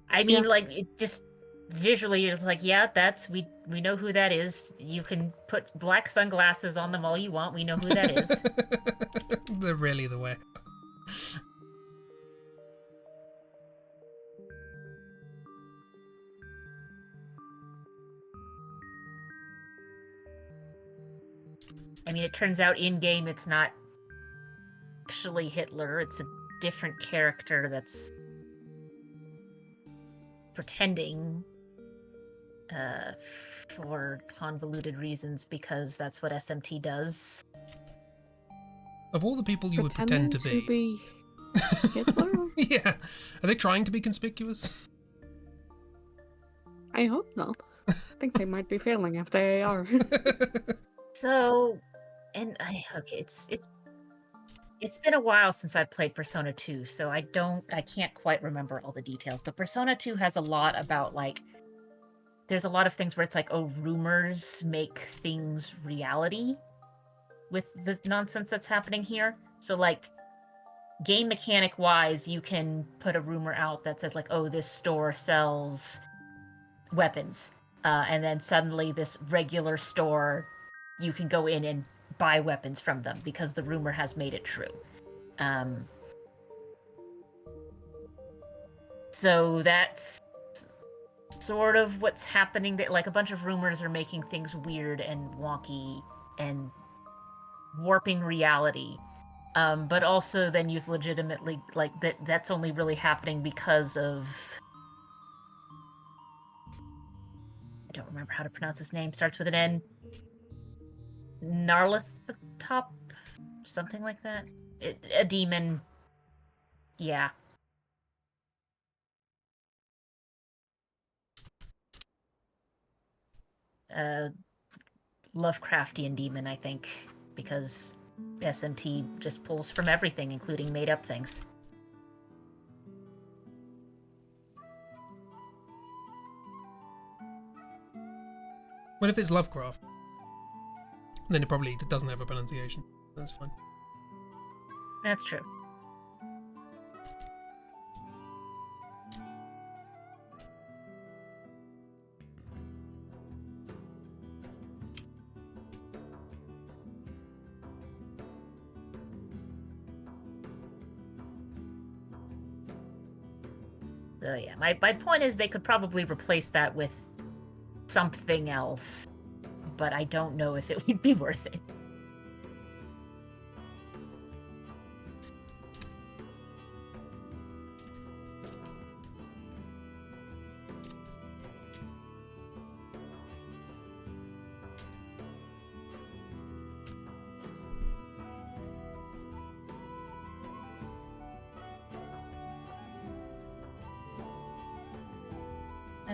S4: I mean,
S2: Yeah.
S4: like, it just visually, you're just like, yeah, we know who that is. You can put black sunglasses on them all you want. We know who that is.
S1: They're really the way.
S4: I mean, it turns out in game it's not actually Hitler. It's a different character that's pretending for convoluted reasons, because that's what SMT does.
S1: Of all the people you would pretend to be.
S2: Hitler?
S1: Yeah. Are they trying to be conspicuous?
S2: I hope not. I think they might be failing if they are.
S4: So, and okay, it's been a while since I've played Persona 2, so I can't quite remember all the details, but Persona 2 has a lot about, like, there's a lot of things where it's like, oh, rumors make things reality with the nonsense that's happening here. So, like, game mechanic wise, you can put a rumor out that says, like, oh, this store sells weapons, and then suddenly this regular store, you can go in and buy weapons from them because the rumor has made it true. So that's sort of what's happening. That, like, a bunch of rumors are making things weird and wonky and warping reality. But also then you've legitimately, like, that's only really happening because of, I don't remember how to pronounce his name. Starts with an N. Narlathotep? Something like that. A demon. Yeah. Lovecraftian demon, I think, because SMT just pulls from everything, including made-up things.
S1: Well, if it's Lovecraft, then it probably doesn't have a pronunciation. That's fine.
S4: That's true. So yeah, my point is they could probably replace that with something else, but I don't know if it would be worth it.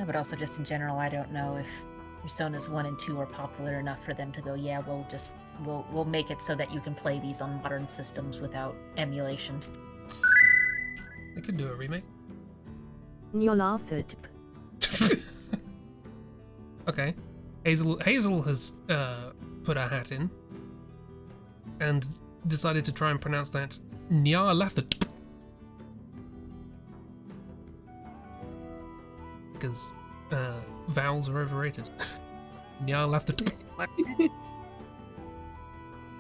S4: But also just in general, I don't know if Personas 1 and 2 are popular enough for them to go, yeah, we'll make it so that you can play these on modern systems without emulation.
S1: They could do a remake. Okay. Hazel has put her hat in and decided to try and pronounce that Nyarlathotep. because vowels are overrated. Nyarlathotep.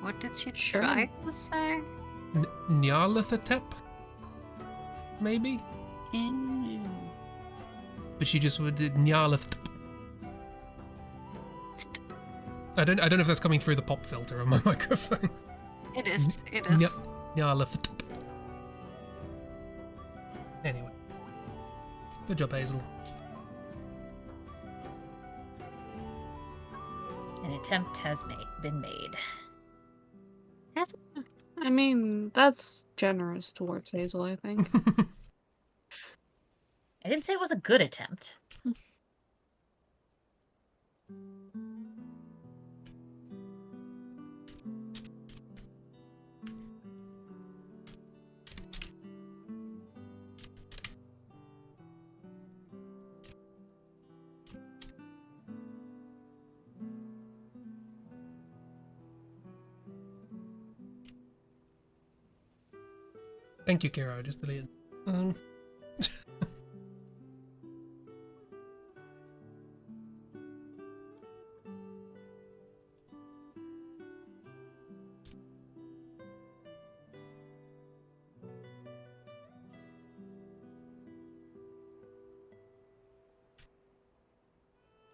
S3: What did she
S2: Sure.
S3: try to say?
S1: Nyarlathotep? Maybe?
S3: Mm.
S1: But she just did Nyarlathotep. I don't know if that's coming through the pop filter on my microphone.
S3: It is. It is.
S1: Nyarlathotep. Anyway. Good job, Hazel.
S4: An attempt has been made.
S3: Yes.
S2: I mean, that's generous towards Hazel, I think.
S4: I didn't say it was a good attempt.
S1: Thank you, Kira. I just deleted.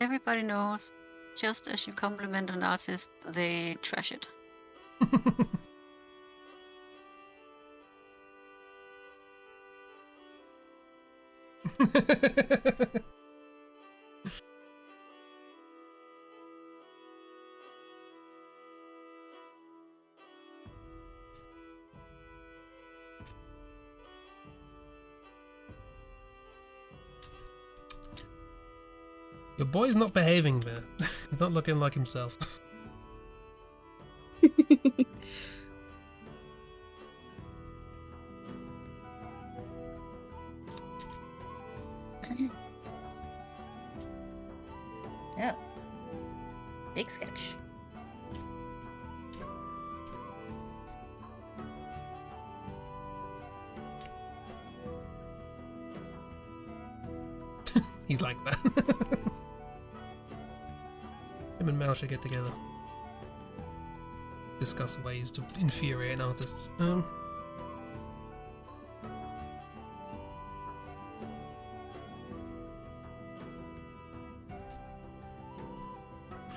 S3: Everybody knows, just as you compliment an artist, they trash it.
S1: Your boy's not behaving there. He's not looking like himself.
S4: Oh. Big sketch.
S1: He's like that. Him and Mal should get together. Discuss ways to infuriate artists.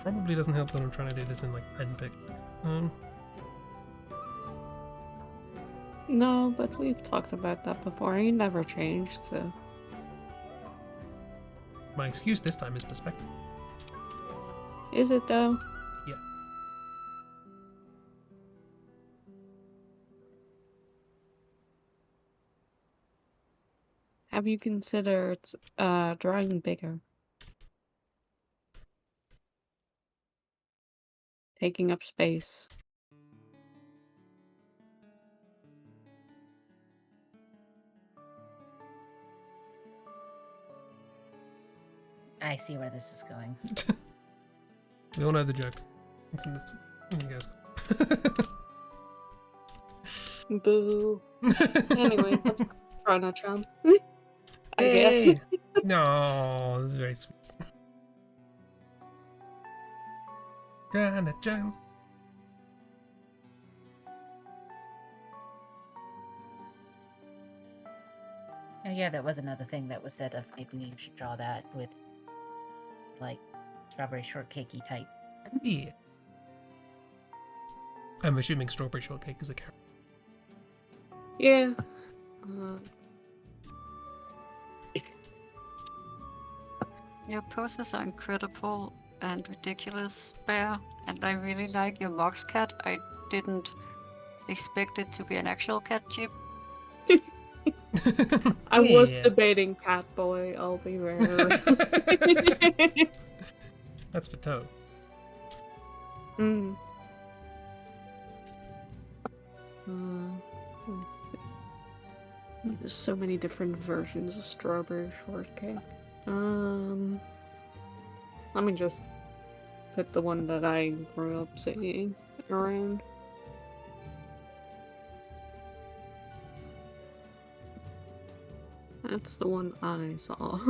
S1: Probably doesn't help that I'm trying to do this in like pen pick.
S2: No, but we've talked about that before. He never changed, so.
S1: My excuse this time is perspective.
S2: Is it though?
S1: Yeah.
S2: Have you considered drawing bigger? Taking up space.
S4: I see where this is going.
S1: We all know the joke. You guys.
S2: Boo. Anyway, that's Chan. I guess.
S1: Hey! No, this is very sweet. Grana-chan.
S4: Oh yeah, that was another thing that was said of maybe you should draw that with like strawberry shortcakey type.
S1: Yeah. I'm assuming strawberry shortcake is a carrot.
S2: Yeah.
S3: Your poses are incredible and ridiculous, Bear, and I really like your box cat. I didn't expect it to be an actual cat chip.
S2: I was
S1: Yeah.
S2: debating Cat Boy, I'll be rare.
S1: That's for Toe.
S2: Mm. Let's see. There's so many different versions of strawberry shortcake. Let me just put the one that I grew up seeing around. That's the one I saw.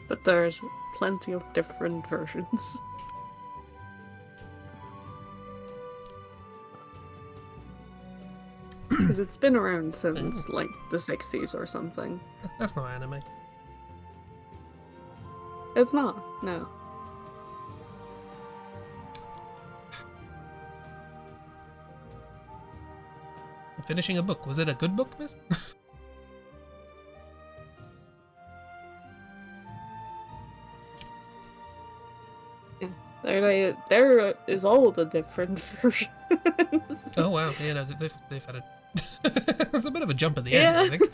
S2: But there's plenty of different versions. Because it's been around since, like, the 60s or something.
S1: That's not anime.
S2: It's not, no.
S1: Finishing a book. Was it a good book, miss?
S2: There is all the different versions.
S1: Oh wow, yeah, no, they've had a there's a bit of a jump at the end, I think.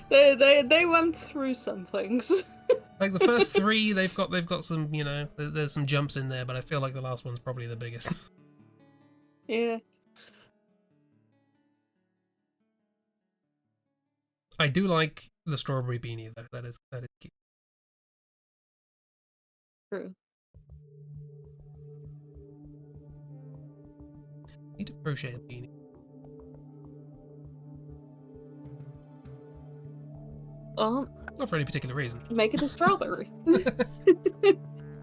S2: they went through some things.
S1: Like the first three, they've got some, you know, there's some jumps in there, but I feel like the last one's probably the biggest.
S2: Yeah.
S1: I do like the strawberry beanie though. That is cute.
S2: True.
S1: Need to crochet a beanie.
S2: Well,
S1: Not for any particular reason.
S2: make it a strawberry.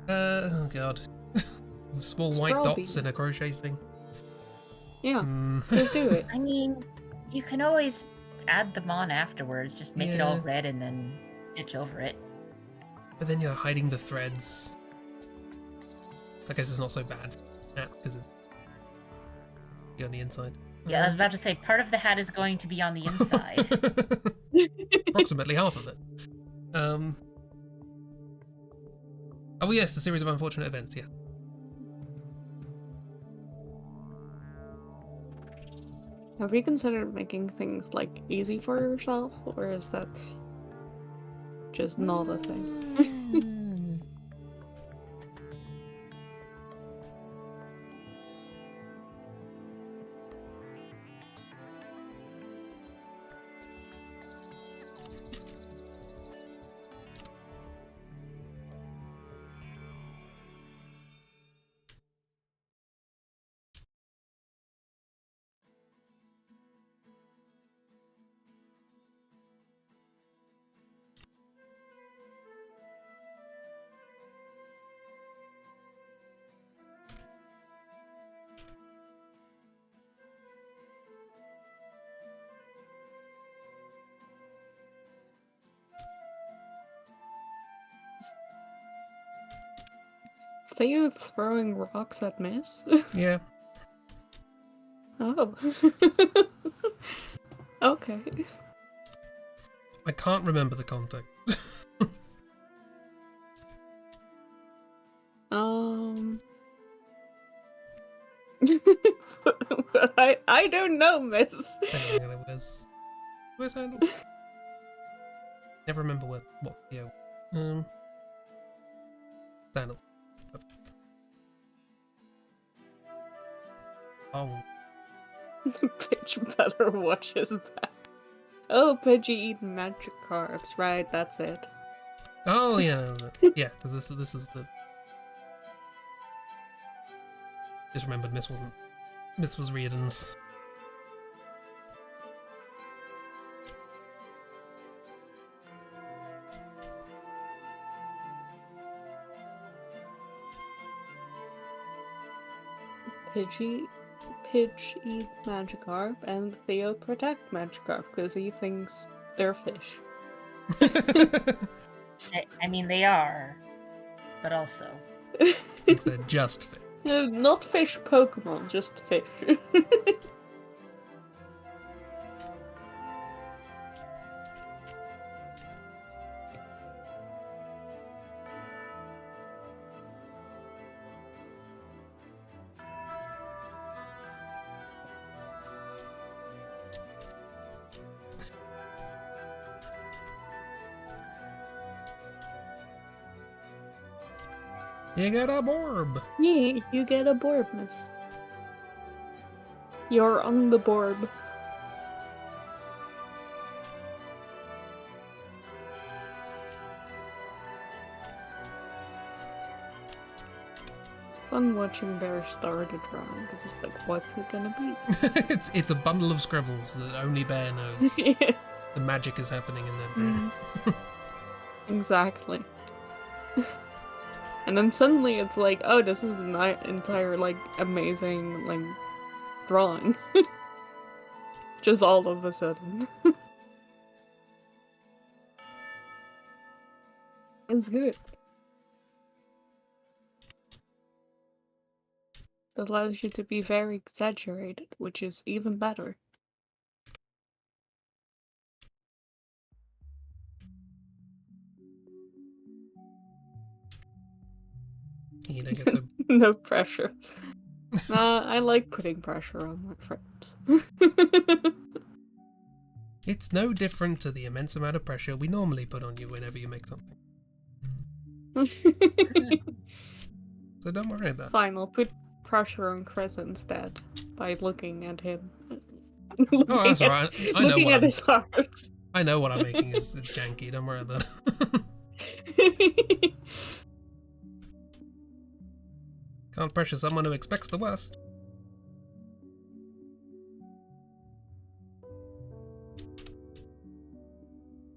S1: Oh god. Small white
S2: Strawberry.
S1: dots in a crochet thing.
S2: Yeah,
S1: Mm.
S2: just do it.
S4: I mean, you can always add them on afterwards. Just make it all
S1: Yeah.
S4: red and then stitch over it.
S1: But then you're hiding the threads. I guess it's not so bad because it's on the inside.
S4: Yeah, I was about to say, part of the hat is going to be on the inside.
S1: Approximately half of it. Oh yes, a series of unfortunate events, yeah.
S2: Have you considered making things, like, easy for yourself? Or is that just not a thing? Theo throwing rocks at Miss?
S1: Yeah.
S2: Oh. Okay.
S1: I can't remember the context.
S2: I don't know, Miss.
S1: Hang on, where's handles? Never remember what sandals. Oh.
S2: Pidge better watch his back. Oh, Pidgey eating magic carbs. Right, that's it.
S1: Oh yeah, yeah. This is the. Just remembered Miss was Reardon's.
S2: Pidge eat Magikarp and Theo protect Magikarp because he thinks they're fish.
S4: I mean, they are, but also.
S1: Thinks they're just fit.
S2: Not fish Pokemon, just fish.
S1: You got a borb.
S2: Yeah, you get a borb, Miss. You're on the borb. Fun watching Bear start a drawing because it's like, what's it gonna be?
S1: it's a bundle of scribbles that only Bear knows.
S2: Yeah.
S1: The magic is happening in their brain.
S2: Exactly. And then suddenly it's like, oh, this is an entire, like, amazing, like, drawing. Just all of a sudden. It's good. It allows you to be very exaggerated, which is even better.
S1: You don't get so.
S2: No pressure. I like putting pressure on my friends.
S1: It's no different to the immense amount of pressure we normally put on you whenever you make something. So don't worry about it.
S2: Fine, I'll put pressure on Chris instead by looking at him.
S1: Oh, that's alright. I know
S2: looking
S1: what
S2: at his heart.
S1: I know what I'm making is janky. Don't worry about it. Can't pressure someone who expects the worst.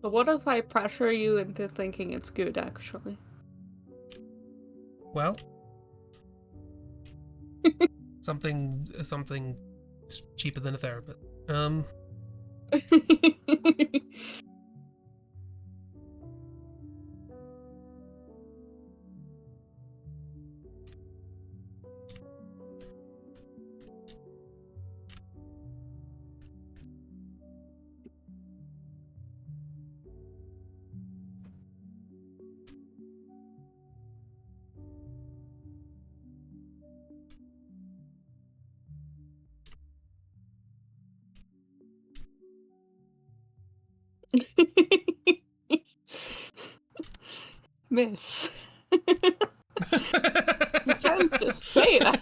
S2: But what if I pressure you into thinking it's good, actually?
S1: Well, something cheaper than a therapist.
S2: Miss. You can't just say that.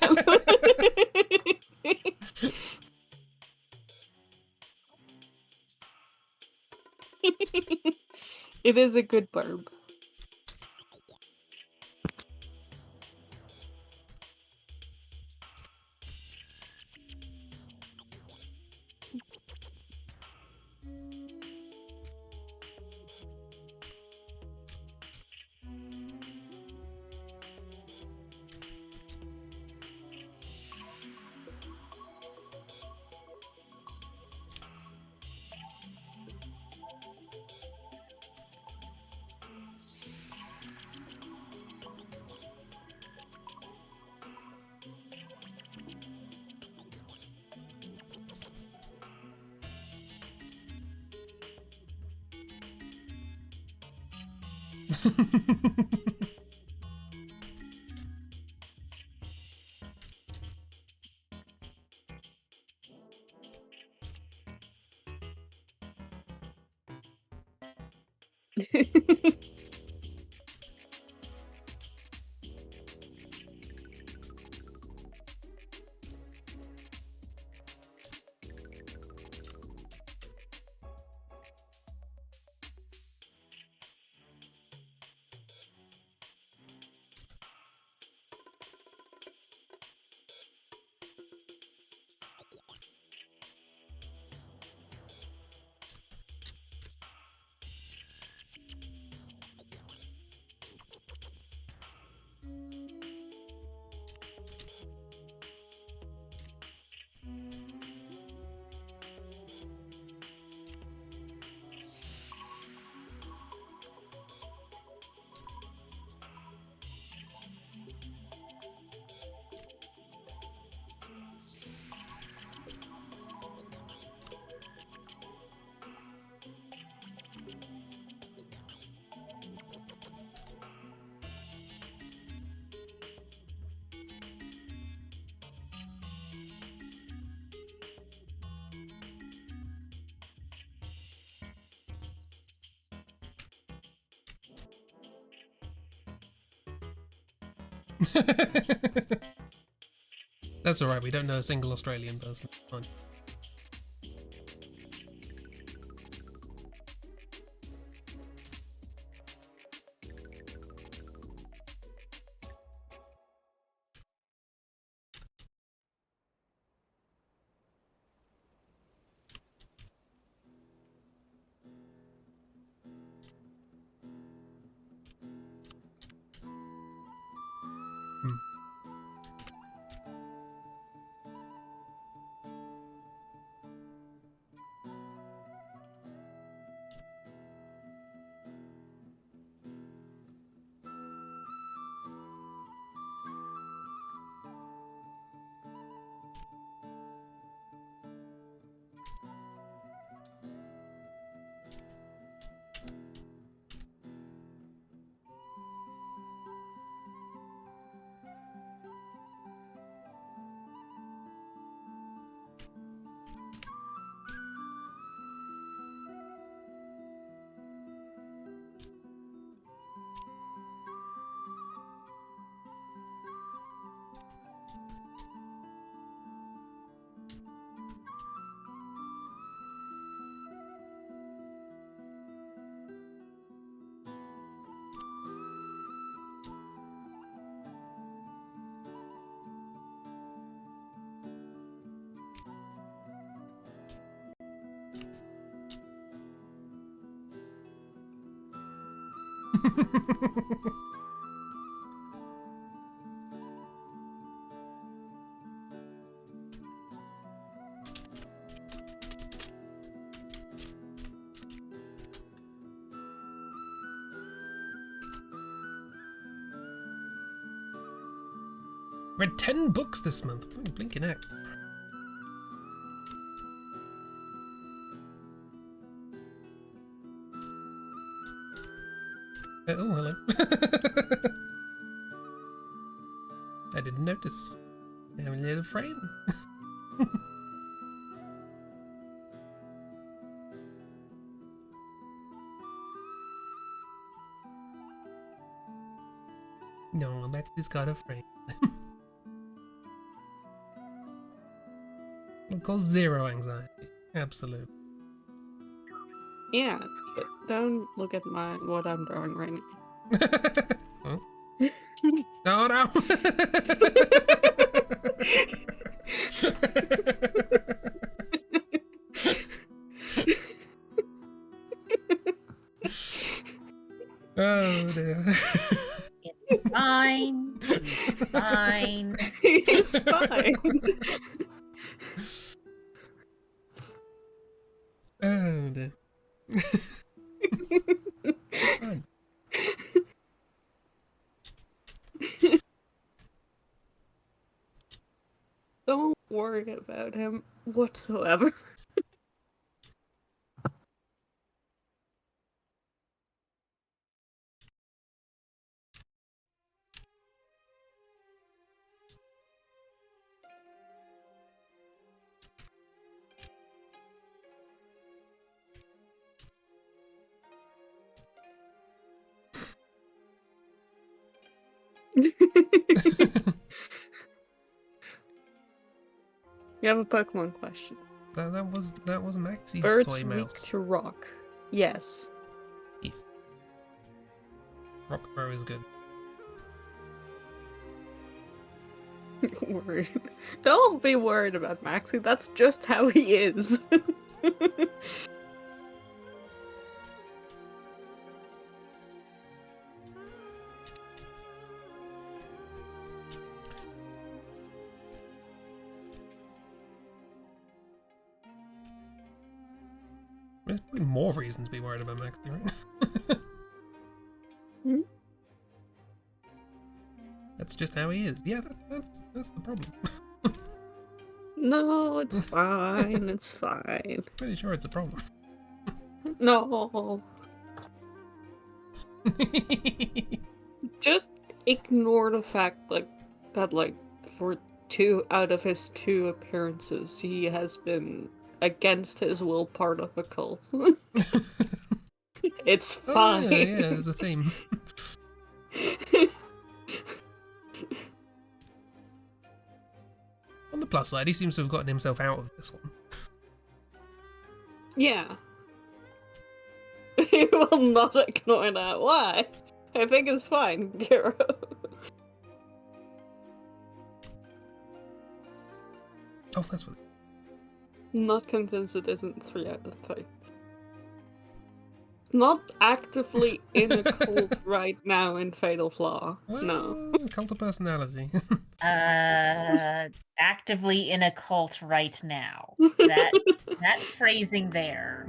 S2: It is a good burb.
S1: That's alright, we don't know a single Australian person. It's fine. Read 10 books this month. Blinking heck. Oh, hello. I didn't notice. I have a little friend. No, Maxi's got a friend. It'll cause 0 anxiety. Absolute.
S2: Yeah, but don't look at what I'm drawing right now.
S1: Huh? Oh no! Oh dear.
S4: It's fine. He's fine.
S2: It's fine.
S1: Oh dear. Fine.
S2: Don't worry about him whatsoever. You have a Pokemon question.
S1: That was Maxi's
S2: Birds
S1: toy
S2: weak
S1: mouse.
S2: to rock. Yes.
S1: Yes. Rock Bro is good.
S2: Worried. Don't be worried about Maxi. That's just how he is.
S1: There's probably more reason to be worried about Maxi, right?
S2: Hmm?
S1: That's just how he is. Yeah, that's the problem.
S2: No, it's fine. It's fine.
S1: Pretty sure it's a problem.
S2: No. Just ignore the fact that for 2 out of his 2 appearances he has been against his will part of a cult. It's fine.
S1: Oh, yeah, there's a theme. On the plus side, he seems to have gotten himself out of this one.
S2: Yeah. He will not ignore that. Why? I think it's fine, Giro.
S1: Oh, that's what.
S2: Not convinced it isn't 3 out of 3. It's not actively in a cult right now in Fatal Flaw.
S1: Well,
S2: No.
S1: Cult of personality.
S4: Actively in a cult right now. That phrasing there.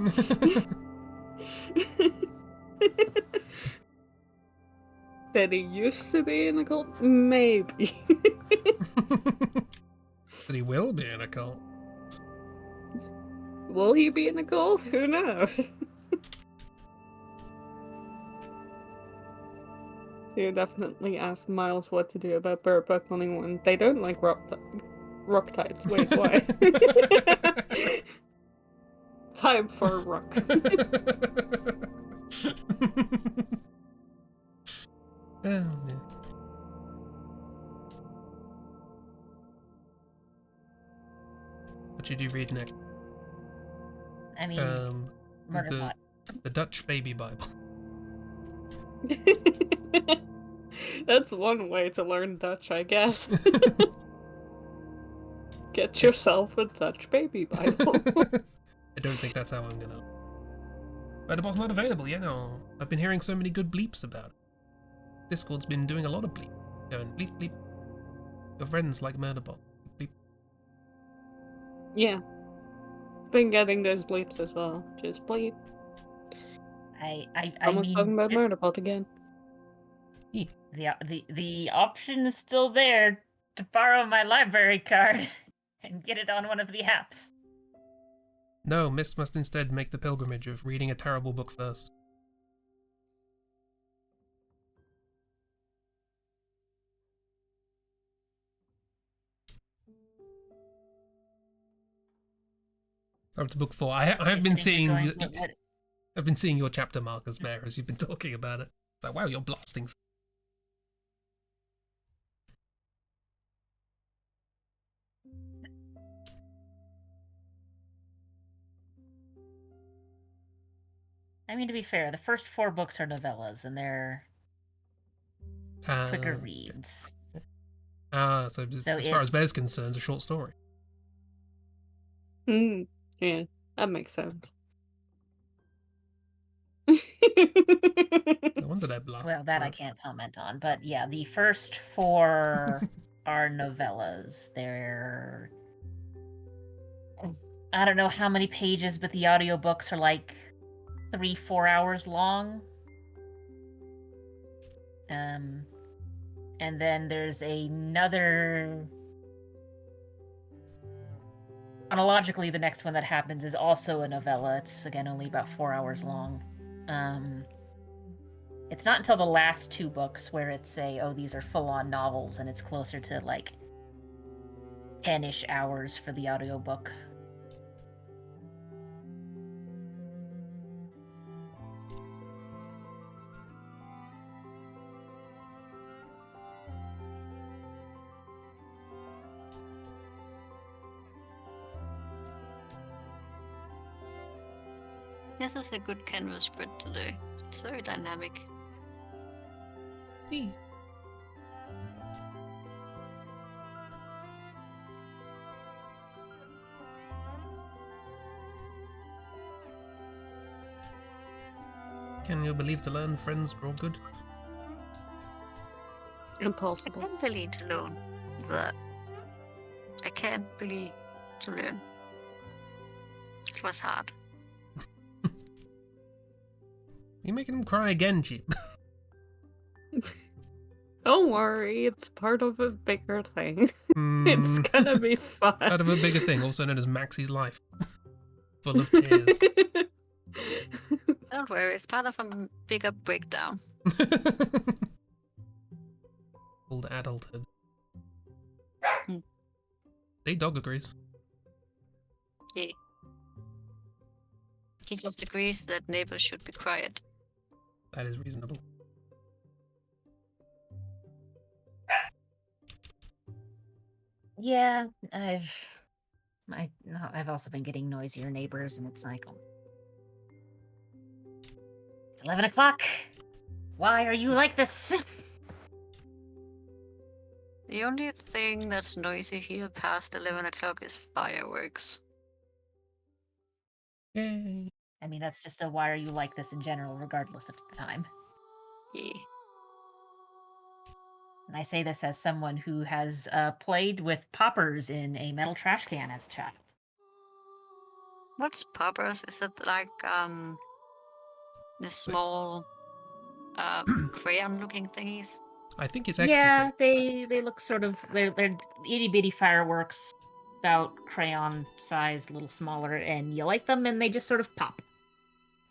S2: That he used to be in a cult? Maybe.
S1: That he will be in a cult.
S2: Will he be in a cult? Who knows? You definitely ask Miles what to do about bird Pokemoning when they don't like rock types. Wait, why? Time for rock.
S1: Oh, yeah. What should you read next?
S4: I mean,
S1: The Dutch Baby Bible.
S2: That's one way to learn Dutch, I guess. Get yourself a Dutch baby Bible.
S1: I don't think that's how I'm gonna. Murderbot's not available, yeah, no. I've been hearing so many good bleeps about it. Discord's been doing a lot of bleep. Going bleep bleep. Your friends like Murderbot. Bleep.
S2: Yeah. Been getting those bleeps as well. Just bleep.
S4: I
S2: Someone's
S4: mean,
S2: talking about
S4: this-
S2: Murderbot again.
S4: the option is still there to borrow my library card and get it on one of the apps.
S1: No, Mist must instead make the pilgrimage of reading a terrible book first. Up to book 4. I've been seeing I've been seeing your chapter markers, Mayor, as you've been talking about it. It's like, wow, you're blasting.
S4: I mean, to be fair, the first 4 books are novellas, and they're quicker reads.
S1: So as far as Bear's concerned, a short story.
S2: Yeah, that makes sense.
S1: No wonder they're blasting.
S4: Well, that I can't comment on, but yeah, the first 4 are novellas. They're... I don't know how many pages, but the audiobooks are like 3-4 hours long. And then there's another... Chronologically, the next one that happens is also a novella. It's, again, only about 4 hours long. It's not until the last 2 books where it's these are full-on novels, and it's closer to, like, 10-ish hours for the audiobook.
S3: This is a good canvas spread today. It's very dynamic.
S1: Can you believe to learn friends grow good?
S3: I
S2: Impossible.
S3: can't believe to learn that. I can't believe to learn. It was hard.
S1: You're making him cry again, Jeep.
S2: Don't worry, it's part of a bigger thing. It's gonna be fun.
S1: Part of a bigger thing, also known as Maxi's life. Full of tears.
S3: Don't worry, it's part of a bigger breakdown.
S1: Old adulthood.
S3: Hmm.
S1: The dog agrees.
S3: Yeah. He just agrees that neighbors should be quiet.
S1: That is reasonable.
S4: Yeah, I've also been getting noisier neighbors, and it's like, it's 11 o'clock. Why are you like this?
S3: The only thing that's noisy here past 11 o'clock is fireworks.
S1: Yay.
S4: I mean, that's just a why are you like this in general, regardless of the time.
S3: Yeah.
S4: And I say this as someone who has played with poppers in a metal trash can as a child.
S3: What's poppers? Is it like the small crayon-looking thingies?
S1: I think it's ecstasy.
S4: Yeah, they look sort of they're itty bitty fireworks, about crayon size, a little smaller, and you light them and they just sort of pop.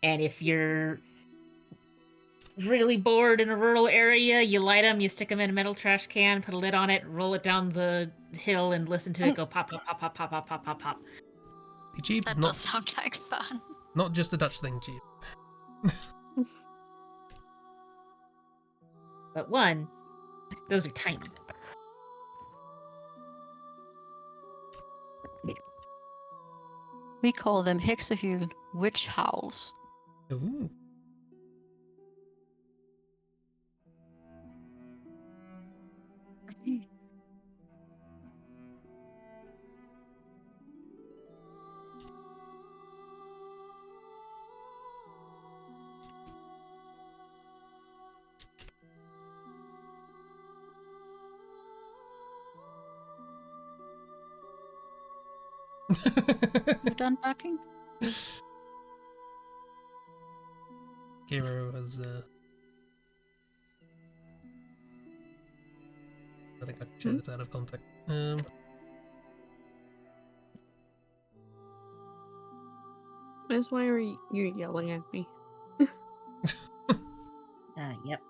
S4: And if you're really bored in a rural area, you light them, you stick them in a metal trash can, put a lid on it, roll it down the hill, and listen to it go pop, pop, pop, pop, pop, pop, pop, pop, pop.
S1: Jeep,
S3: That does sound like fun.
S1: Not just a Dutch thing, Jeep.
S4: But one, those are tiny.
S3: We call them hexahul witch howls.
S1: Ooh.
S3: You done talking?
S1: Kiro has. I think I can share this out of context.
S2: Miss, why are you yelling at me?
S4: Yep.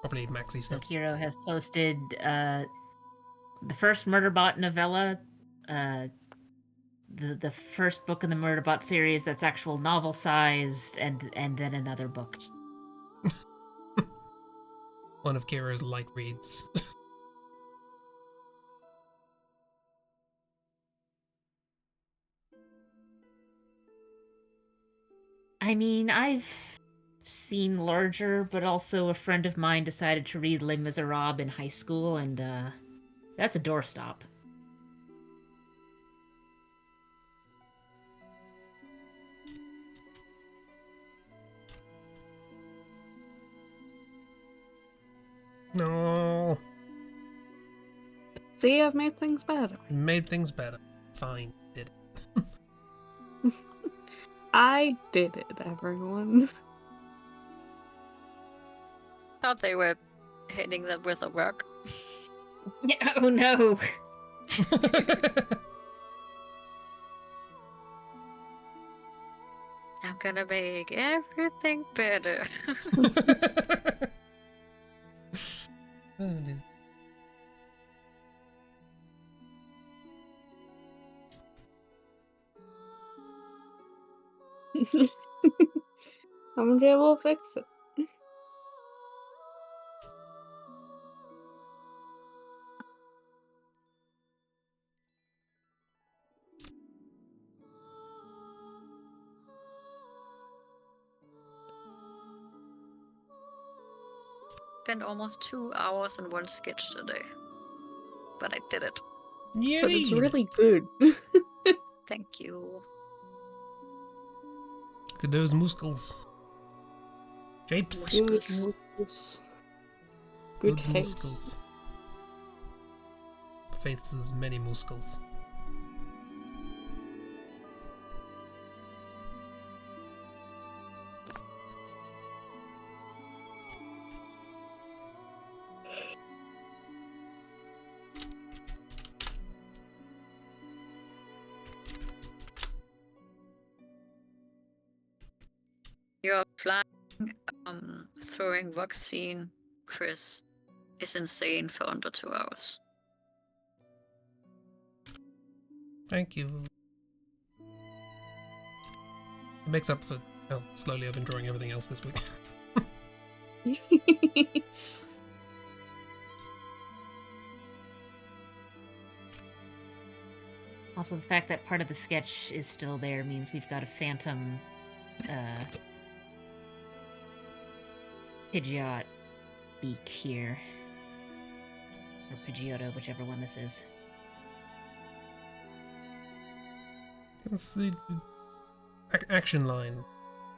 S1: Probably Maxi
S4: So
S1: stuff.
S4: Kiro has posted the first Murderbot novella, the first book in the Murderbot series that's actual novel sized, and then another book.
S1: One of Kira's light reads.
S4: I mean, I've seen larger, but also a friend of mine decided to read Les Miserables in high school, and that's a doorstop.
S1: No.
S2: See, I've made things better.
S1: Made things better. Fine, did it.
S2: I did it, everyone.
S3: Thought they were hitting them with a rock.
S4: Yeah, oh no.
S3: I'm gonna make everything better.
S1: Oh, dear.
S2: Someday we'll fix it.
S3: Spent almost 2 hours on one sketch today. But I did it.
S1: You
S2: But it's
S1: did it.
S2: really good.
S3: Thank you.
S1: Look at those muscles. Shapes.
S2: Good
S3: Muscles.
S2: muscles. Good face.
S1: muscles. Faces many muscles.
S3: Your flying, throwing vaccine, Chris, is insane for under 2 hours.
S1: Thank you. It makes up for how slowly I've been drawing everything else this week.
S4: Also, the fact that part of the sketch is still there means we've got a phantom Pidgeot beak here. Or Pidgeotto, whichever one this is.
S1: Let's see. Action line.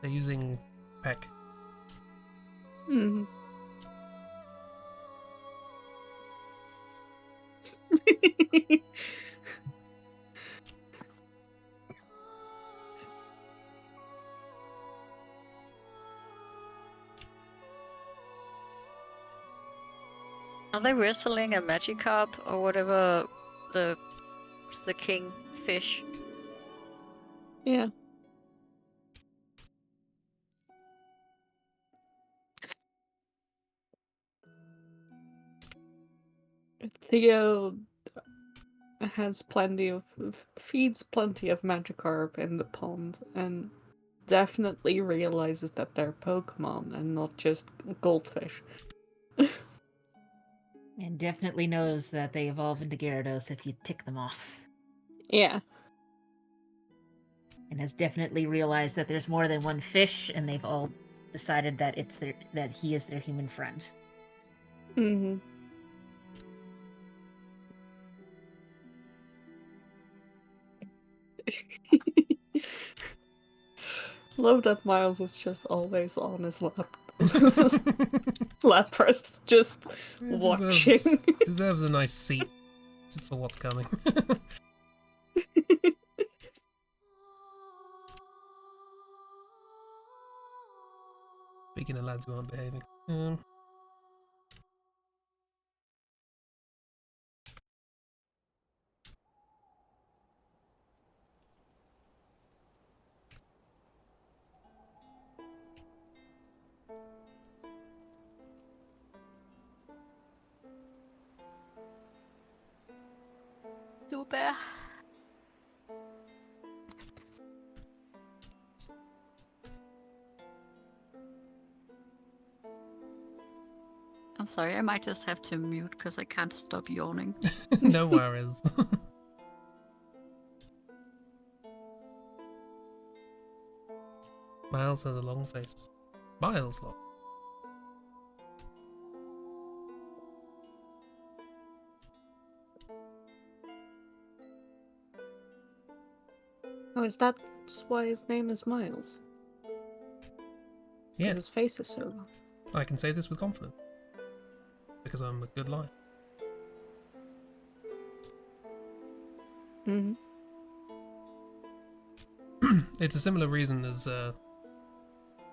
S1: They're using Peck.
S2: Hmm.
S3: Are they wrestling a Magikarp or whatever the king fish?
S2: Yeah. Theo has feeds plenty of Magikarp in the pond and definitely realizes that they're Pokemon and not just goldfish.
S4: And definitely knows that they evolve into Gyarados if you tick them off.
S2: Yeah.
S4: And has definitely realized that there's more than one fish, and they've all decided that that he is their human friend.
S2: Mm-hmm. Love that Miles is just always on his Lapras, just watching.
S1: Deserves a nice seat for what's coming. Speaking of lads who aren't behaving.
S3: Super. I'm sorry, I might just have to mute because I can't stop yawning.
S1: No worries. Miles has a long face. Miles long.
S2: Oh, is that why his name is Miles?
S1: Yeah,
S2: Because his face is so long.
S1: I can say this with confidence. Because I'm a good liar.
S2: Mm-hmm.
S1: It's a similar reason as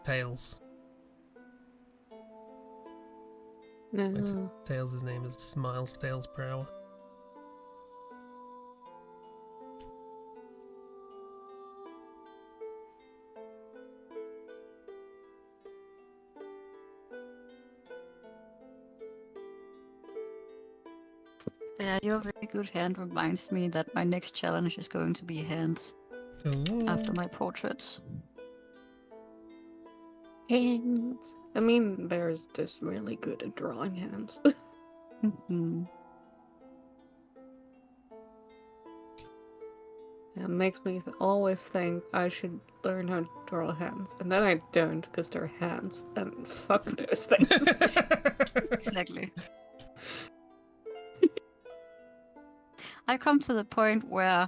S1: Tails.
S2: No.
S1: Tails' name is Miles Tails per hour.
S3: Yeah, your very good hand reminds me that my next challenge is going to be hands after my portraits.
S2: Hands. I mean, Bear's just really good at drawing hands.
S3: Mm-hmm.
S2: It makes me always think I should learn how to draw hands, and then I don't because they're hands, and fuck those things.
S3: Exactly. I come to the point where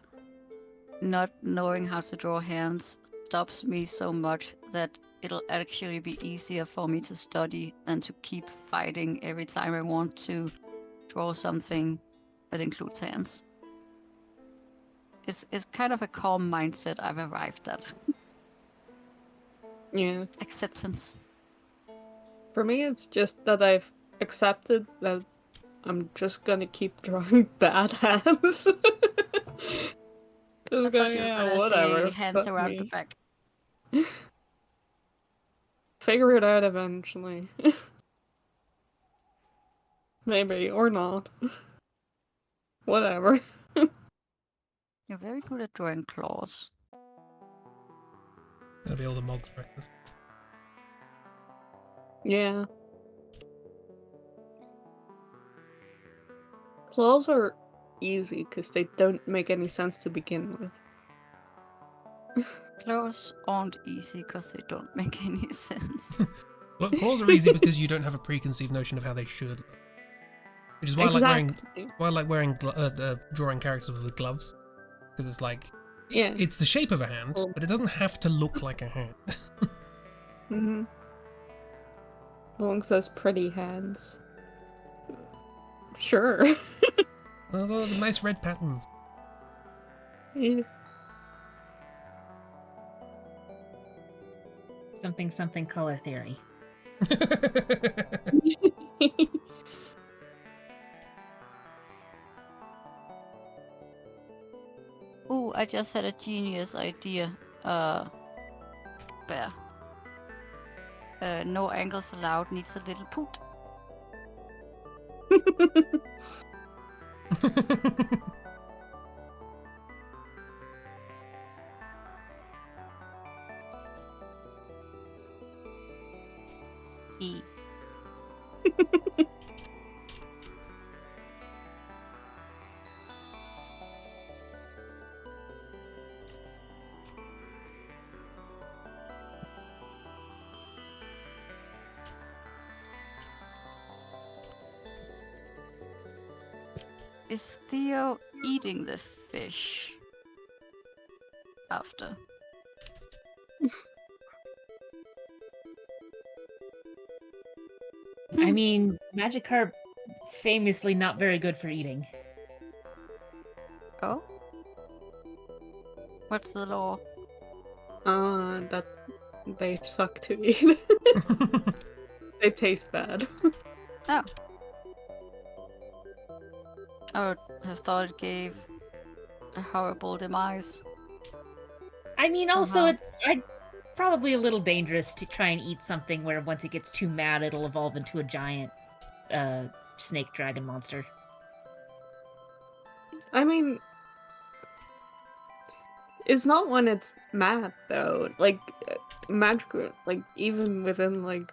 S3: not knowing how to draw hands stops me so much that it'll actually be easier for me to study than to keep fighting every time I want to draw something that includes hands. It's kind of a calm mindset I've arrived at.
S2: Yeah.
S3: Acceptance.
S2: For me, it's just that I've accepted that I'm just gonna keep drawing bad hands.
S3: I
S2: Just
S3: thought you were
S2: yeah,
S3: gonna
S2: whatever.
S3: say hands
S2: Fuck
S3: around the
S2: me.
S3: back.
S2: Figure it out eventually. Maybe, or not. Whatever.
S3: You're very good at drawing claws.
S1: That'll be all the mogs practice.
S2: Yeah. Claws are easy because they don't make any sense to begin with.
S3: Claws aren't easy because they don't make any sense.
S1: Look, claws are easy because you don't have a preconceived notion of how they should look. Which is why
S2: Exactly.
S1: I like wearing drawing characters with gloves. Because it's like,
S2: Yeah.
S1: it's the shape of a hand,
S2: Well-
S1: but it doesn't have to look like a hand.
S2: Mm-hmm. Long says pretty hands. Sure.
S1: Oh, the nice red patterns.
S2: Yeah.
S4: Something color theory.
S3: Ooh, I just had a genius idea. Bear. No angles allowed needs a little poot. E. Is Theo eating the fish after?
S4: I mean, Magikarp famously not very good for eating.
S3: Oh? What's the law?
S2: That they suck to eat. They taste bad.
S3: Oh. I would have thought it gave a horrible demise.
S4: I mean, also,
S3: Somehow.
S4: it's probably a little dangerous to try and eat something where once it gets too mad, it'll evolve into a giant snake dragon monster.
S2: I mean, it's not when it's mad though. Like magical, like even within like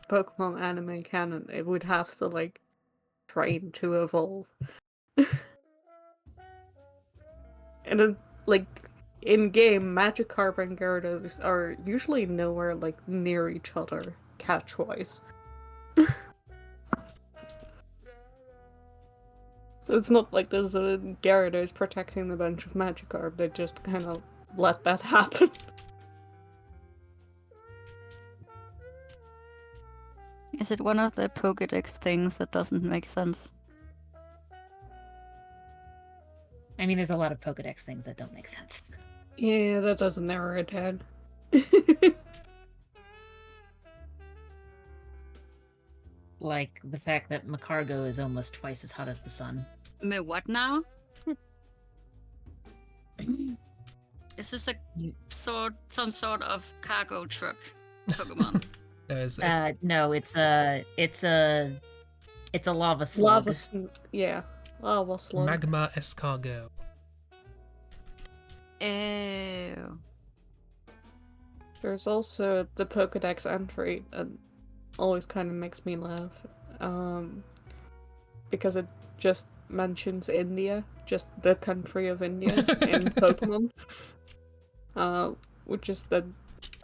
S2: Pokemon anime canon, it would have to like train to evolve. And then, like in game, Magikarp and Gyarados are usually nowhere like near each other catch-wise. So it's not like there's a Gyarados protecting the bench of Magikarp. They just kind of let that happen.
S3: Is it one of the Pokédex things that doesn't make sense?
S4: I mean, there's a lot of Pokedex things that don't make sense.
S2: Yeah, that doesn't narrow it down.
S4: Like the fact that Macargo is almost twice as hot as the sun.
S3: Me what now? Is this a some sort of cargo truck Pokemon?
S1: There's
S4: No, it's a lava slug.
S2: Lava slug.
S1: magma escargot.
S3: Ew.
S2: There's also the Pokedex entry that always kind of makes me laugh. Because it just mentions India, just the country of India in Pokemon. Which is that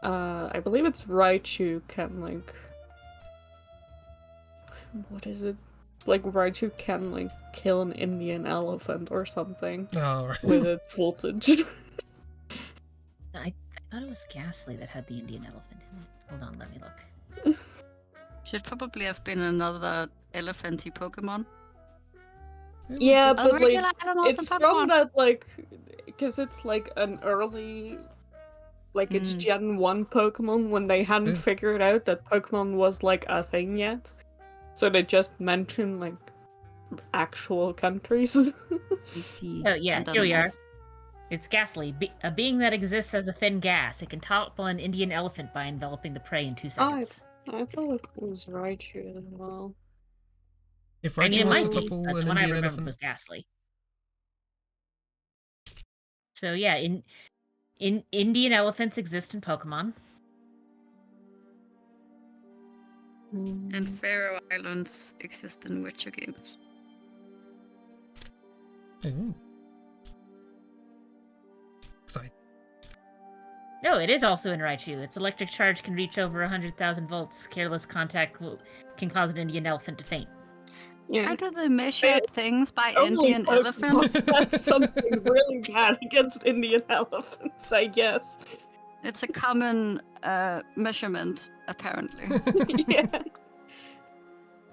S2: I believe it's Raichu can like what is it? It's like Raichu can like kill an Indian elephant or something
S1: Oh, right.
S2: with its voltage.
S4: I thought it was Ghastly that had the Indian elephant in it. Hold on, let me look.
S3: Should probably have been another elephanty Pokemon.
S2: Yeah,
S3: A
S2: but like
S3: regular animals
S2: it's
S3: in
S2: from
S3: Pokemon.
S2: that like because it's like an early like it's Gen 1 Pokemon when they hadn't figured out that Pokemon was like a thing yet. So they just mentioned like actual countries.
S3: I see.
S4: Oh yeah,
S3: And
S4: here we are.
S3: animals.
S4: It's Ghastly, a being that exists as a thin gas. It can topple an Indian elephant by enveloping the prey in 2 seconds.
S2: I thought it was Raichu as well.
S1: If
S4: I mean,
S1: Raichu
S4: it
S1: wants to
S4: might be,
S1: topple
S4: but
S1: an
S4: the one I
S1: Indian
S4: remember
S1: elephant,
S4: was Ghastly. So yeah, in Indian elephants exist in Pokemon.
S3: And Faroe Islands exist in Witcher games.
S1: ooh. Exciting.
S4: No, it is also in Raichu. Its electric charge can reach over 100,000 volts. Careless contact can cause an Indian elephant to faint.
S2: Yeah.
S3: How do they measure things by
S2: Only
S3: Indian
S2: Pokemon
S3: elephants?
S2: has something really bad against Indian elephants, I guess.
S3: It's a common measurement, apparently.
S2: Yeah.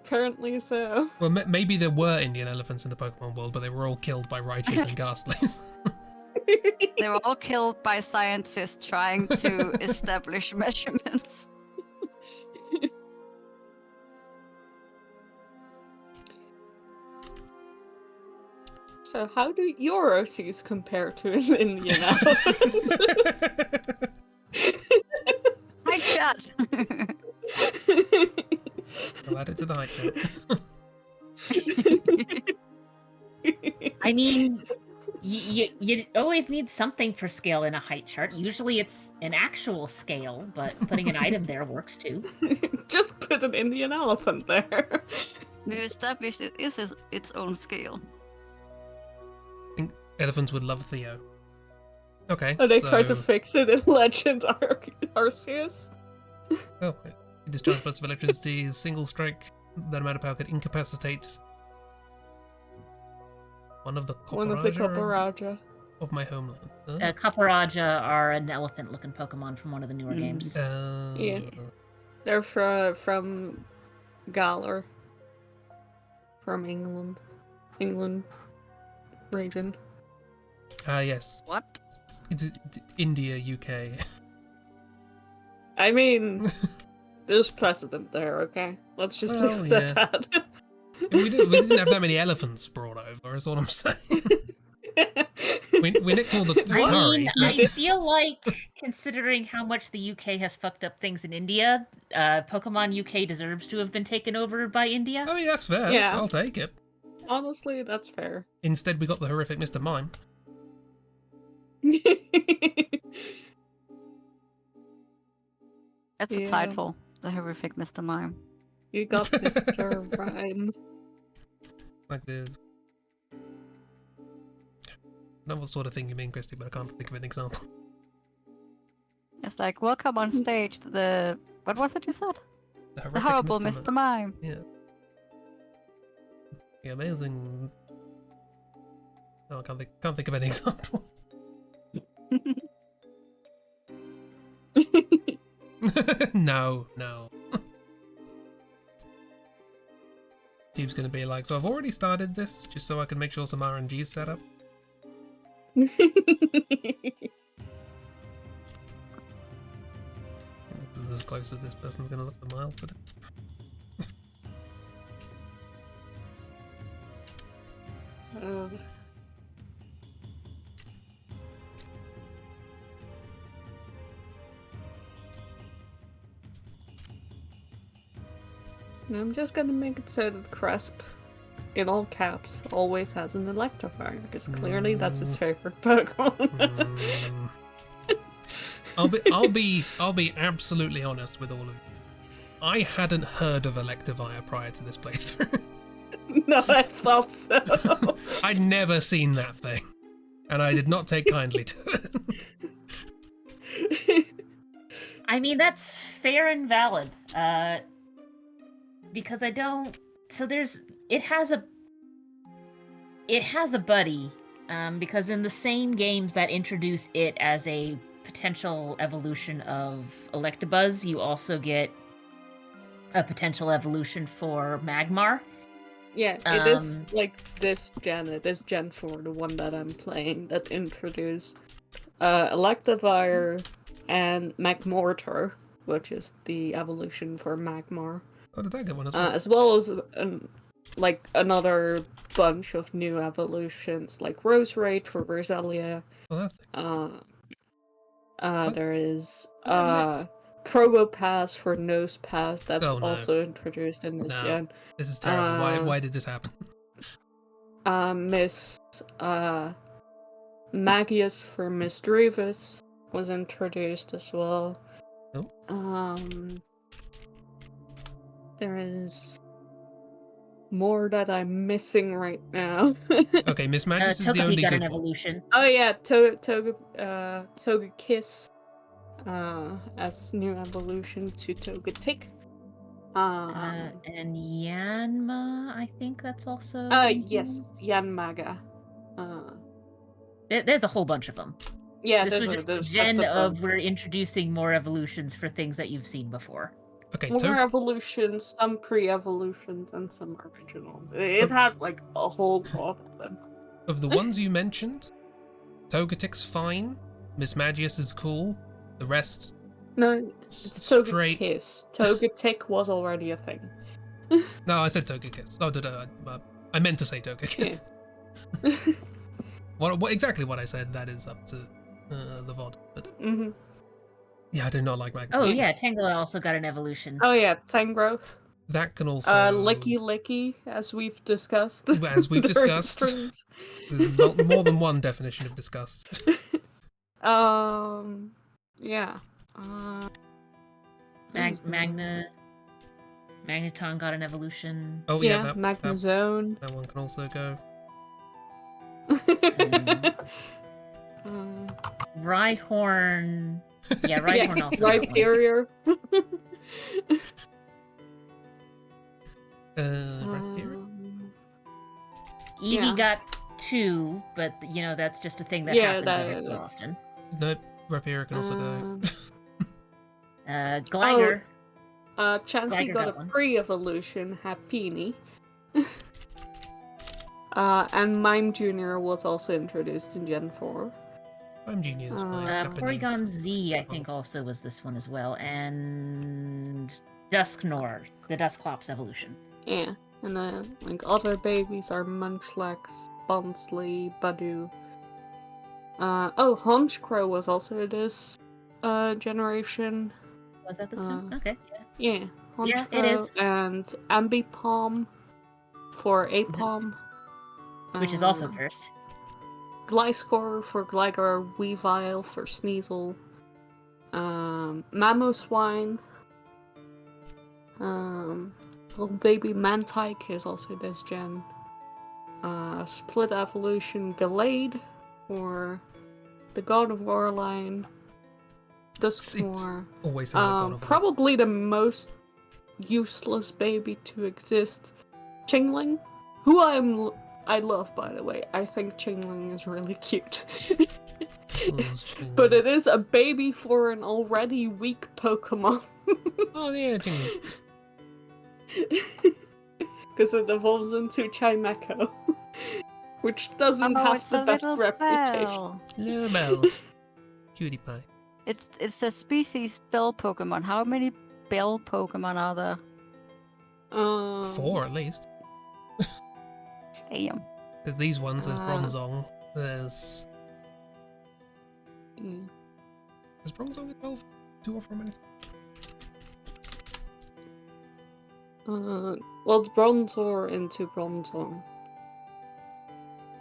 S2: Apparently so.
S1: Well, maybe there were Indian elephants in the Pokemon world, but they were all killed by Raichus and Ghastlies.
S3: They were all killed by scientists trying to establish measurements.
S2: So how do your OCs compare to an Indian elephant?
S3: Hi, chat.
S1: I'll add it to the height chart.
S4: I mean, you always need something for scale in a height chart. Usually it's an actual scale, but putting an item there works too.
S2: Just put an Indian elephant there.
S3: We established it is its own scale.
S1: I think elephants would love Theo. Okay.
S2: Oh, they
S1: so...
S2: tried to fix it in Legend Arceus.
S1: Oh, it discharge bursts of electricity, single strike. That amount of power could incapacitate one of the
S2: Copperaja
S1: of my homeland.
S4: Copperaja are an elephant-looking Pokemon from one of the newer games.
S2: Yeah. They're from Galar. From England. England region.
S1: Yes.
S3: What?
S1: It's India, UK.
S2: I mean, there's precedent there, okay? Let's just
S1: Well,
S2: leave it at that.
S1: we didn't have that many elephants brought over, is all I'm saying. we nicked all the
S4: I
S1: curry.
S4: mean, I feel like, considering how much the UK has fucked up things in India, Pokemon UK deserves to have been taken over by India.
S1: I mean, that's fair.
S2: Yeah.
S1: I'll take it.
S2: Honestly, that's fair.
S1: Instead, we got the horrific Mr. Mime.
S3: That's a
S2: Yeah.
S3: title. The horrific Mr. Mime.
S2: You got Mr. Rhyme.
S1: Like the novel sort of thing you mean, Christy, but I can't think of an example.
S3: It's like, welcome on stage to the... What was it you said? The horrible Mr. Mime.
S1: Yeah. The amazing... Oh, I can't think of any examples. No. Keeps gonna be like, so I've already started this, just so I can make sure some RNG's set up. This is as close as this person's gonna look for miles today.
S2: I'm just gonna make it so that Cresp, in all caps, always has an Electivire, because clearly that's his favorite Pokemon.
S1: I'll be absolutely honest with all of you. I hadn't heard of Electivire prior to this playthrough.
S2: No, I thought so.
S1: I'd never seen that thing, and I did not take kindly to it.
S4: I mean, that's fair and valid. Because I don't. So it has a buddy. Because in the same games that introduce it as a potential evolution of Electabuzz, you also get a potential evolution for Magmar.
S2: Yeah, it is like this gen. It is Gen 4, the one that I'm playing, that introduced Electivire and Magmortar, which is the evolution for Magmar.
S1: Oh, did I get one as
S2: well as like another bunch of new evolutions, like Roserade for Roselia.
S1: Oh, that thing.
S2: There is Probopass for Nosepass. That's also introduced in this gen.
S1: This is terrible. Why did this happen?
S2: Miss Magius for Misdreavus was introduced as well.
S1: Oh.
S2: There is more that I'm missing right now.
S1: Okay, Miss Magius is the only
S4: got
S1: good
S4: an
S1: one.
S4: evolution.
S2: Oh yeah, Togekiss as new evolution to Togetic.
S4: And Yanma, I think that's also.
S2: Yes, Yanmaga.
S4: There's a whole bunch of them.
S2: Yeah,
S4: this was just a gen of we're introducing more evolutions for things that you've seen before.
S1: Okay,
S2: more evolutions, some pre-evolutions, and some originals. It had like a whole lot of them.
S1: Of the ones you mentioned, Togetic's fine, Miss Magius is cool, the rest...
S2: No, it's
S1: straight...
S2: Togekiss. Togetic was already a thing.
S1: No, I said Togekiss. Oh, I meant to say Togekiss. Yeah. What exactly what I said, that is up to the VOD. But... Yeah, I do not like Magmar.
S4: Oh yeah, Tangela also got an evolution.
S2: Oh yeah, Tangrowth.
S1: That can also...
S2: Licky, as we've discussed.
S1: As we've discussed. More than one definition of disgust.
S2: Yeah.
S4: Magneton got an evolution.
S1: Oh yeah,
S2: Magnezone.
S1: That one can also go.
S4: Rhyhorn. Yeah, Rhyhorn also.
S2: Rhyperior.
S4: Eevee got 2, but you know that's just a thing that happens every so often.
S1: Nope, Rhyperior can also go.
S4: Gligar.
S2: Chansey got a pre-evolution, Happiny. And Mime Jr. was also introduced in Gen 4.
S1: I'm Genius. My Japanese.
S4: Porygon Z, I think, also was this one as well, and Dusknoir, the Dusclops evolution.
S2: Yeah, and like other babies are Munchlax, Bonsly, Badu. Honchcrow was also this generation.
S4: Was that this one? Okay.
S2: Yeah, Honchcrow
S4: Yeah, it is.
S2: and Ambipom for Apom.
S4: Which is also cursed.
S2: Gliscor for Gligar, Weavile for Sneasel, Mamoswine, little baby Mantike is also this gen, Split Evolution Gallade for the God of War line, Dusknoir,
S1: Always sounds like God of War.
S2: probably the most useless baby to exist, Chingling, who I love, by the way. I think Chingling is really cute. But it is a baby for an already weak Pokemon.
S1: Oh yeah, Chinglings.
S2: Because it evolves into Chimecho. Which doesn't have the best reputation.
S1: Little Bell. Cutie pie.
S3: It's a species bell Pokemon. How many bell Pokemon are there?
S1: 4 at least.
S3: Damn.
S1: There's these ones, there's Bronzong, there's... Is Bronzong evolve 2 or from anything?
S2: Well, it's Bronzor into Bronzong.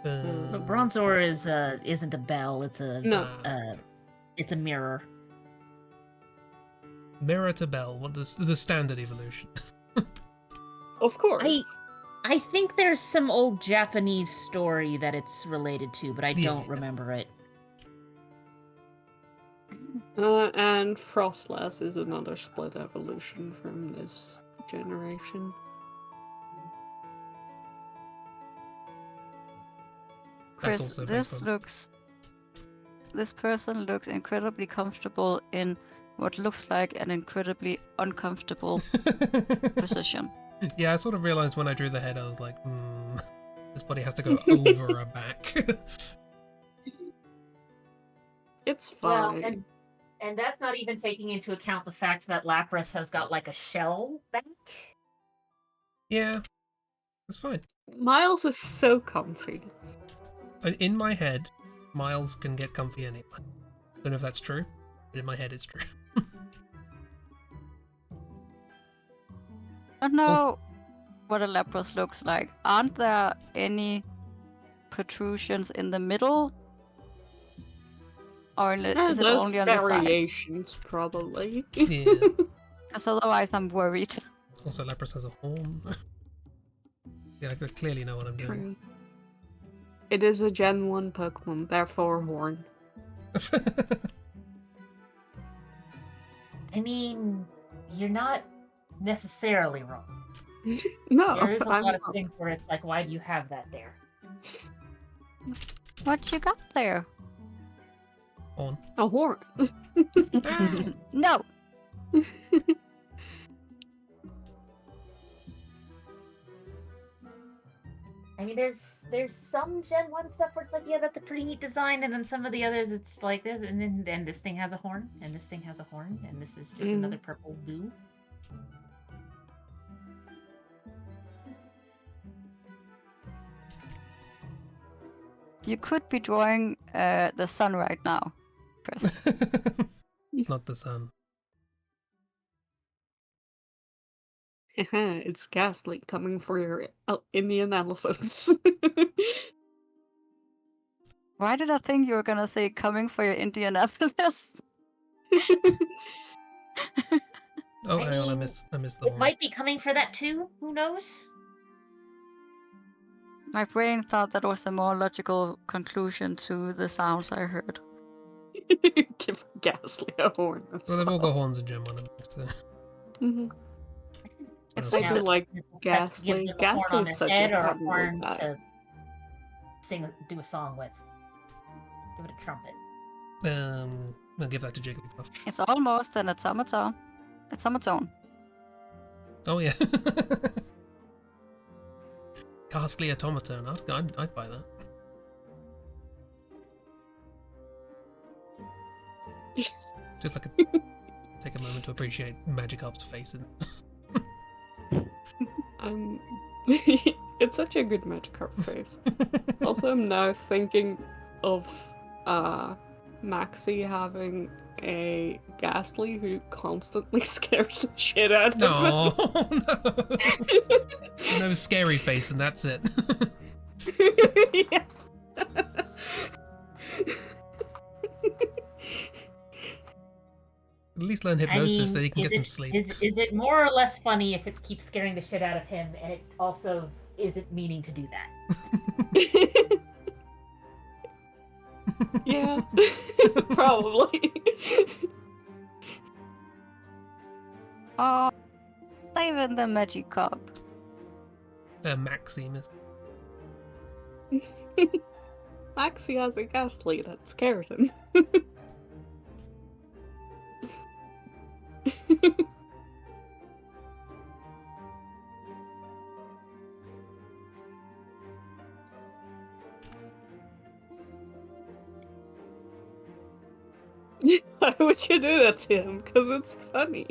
S4: But Bronzor isn't a bell, it's a it's a mirror.
S1: Mirror to Bell, what is the standard evolution?
S2: Of course.
S4: I think there's some old Japanese story that it's related to, but I don't remember it.
S2: And Frostlass is another split evolution from this generation.
S1: That's
S3: Chris,
S1: also based on...
S3: this person looks incredibly comfortable in what looks like an incredibly uncomfortable position.
S1: Yeah, I sort of realized when I drew the head, I was like, this body has to go over a back.
S2: It's fine.
S4: Well, and that's not even taking into account the fact that Lapras has got like a shell back.
S1: Yeah, it's fine.
S2: Miles is so comfy.
S1: In my head, Miles can get comfy anyway. Don't know if that's true, but in my head it's true.
S3: I don't know what a Lapras looks like. Aren't there any protrusions in the middle? Or is it only on the sides?
S2: Variations, probably.
S1: Yeah.
S3: Because otherwise I'm worried.
S1: Also, Lapras has a horn. Yeah, I clearly know what I'm doing.
S2: It is a Gen 1 Pokemon, therefore horn.
S4: I mean, you're not necessarily wrong.
S2: No,
S4: there is a lot of things where it's like, why do you have that there?
S3: What you got there?
S1: Horn.
S2: A horn.
S3: No.
S4: I mean, there's some Gen 1 stuff where it's like, yeah, that's a pretty neat design, and then some of the others, it's like this, and then this thing has a horn, and this thing has a horn, and this is just another purple blue.
S3: You could be drawing the sun right now, Chris.
S1: It's not the sun.
S2: It's Ghastly coming for your Indian elephants.
S3: Why did I think you were gonna say coming for your Indian elephants?
S1: Oh, hang on, I missed the
S4: It
S1: horn.
S4: might be coming for that too. Who knows?
S3: My brain thought that was a more logical conclusion to the sounds I heard.
S2: Give Ghastly a horn.
S1: Well, they've all got horns in Gen 1. So.
S3: It's
S2: I
S3: just
S2: do like Ghastly. Ghastly is such a fun
S4: horn
S2: guy.
S4: to do a song with. Give it a trumpet.
S1: I'll give that to Jigglypuff.
S3: It's almost an automaton. Automaton.
S1: Oh yeah. Ghastly automaton. I'd buy that. Just like take a moment to appreciate Magikarp's face.
S2: It's such a good Magikarp face. Also, I'm now thinking of Maxi having a Ghastly who constantly scares the shit out of
S1: No,
S2: him.
S1: no. No scary face, and that's it.
S2: Yeah.
S1: At least learn hypnosis, then you can get some sleep.
S4: Is it more or less funny if it keeps scaring the shit out of him, and it also isn't meaning to do that?
S2: Yeah, probably.
S3: Oh, saving the Magikarp.
S1: Maxi, miss.
S2: Maxi has a Ghastly that scares him. Why would you do that to him? Because it's funny.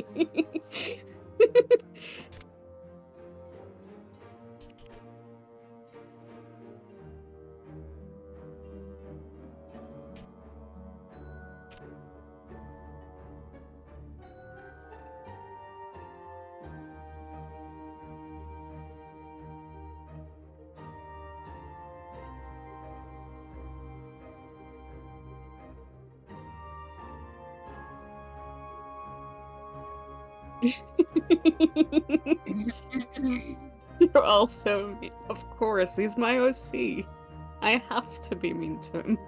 S2: You're also mean. Of course, he's my OC. I have to be mean to him.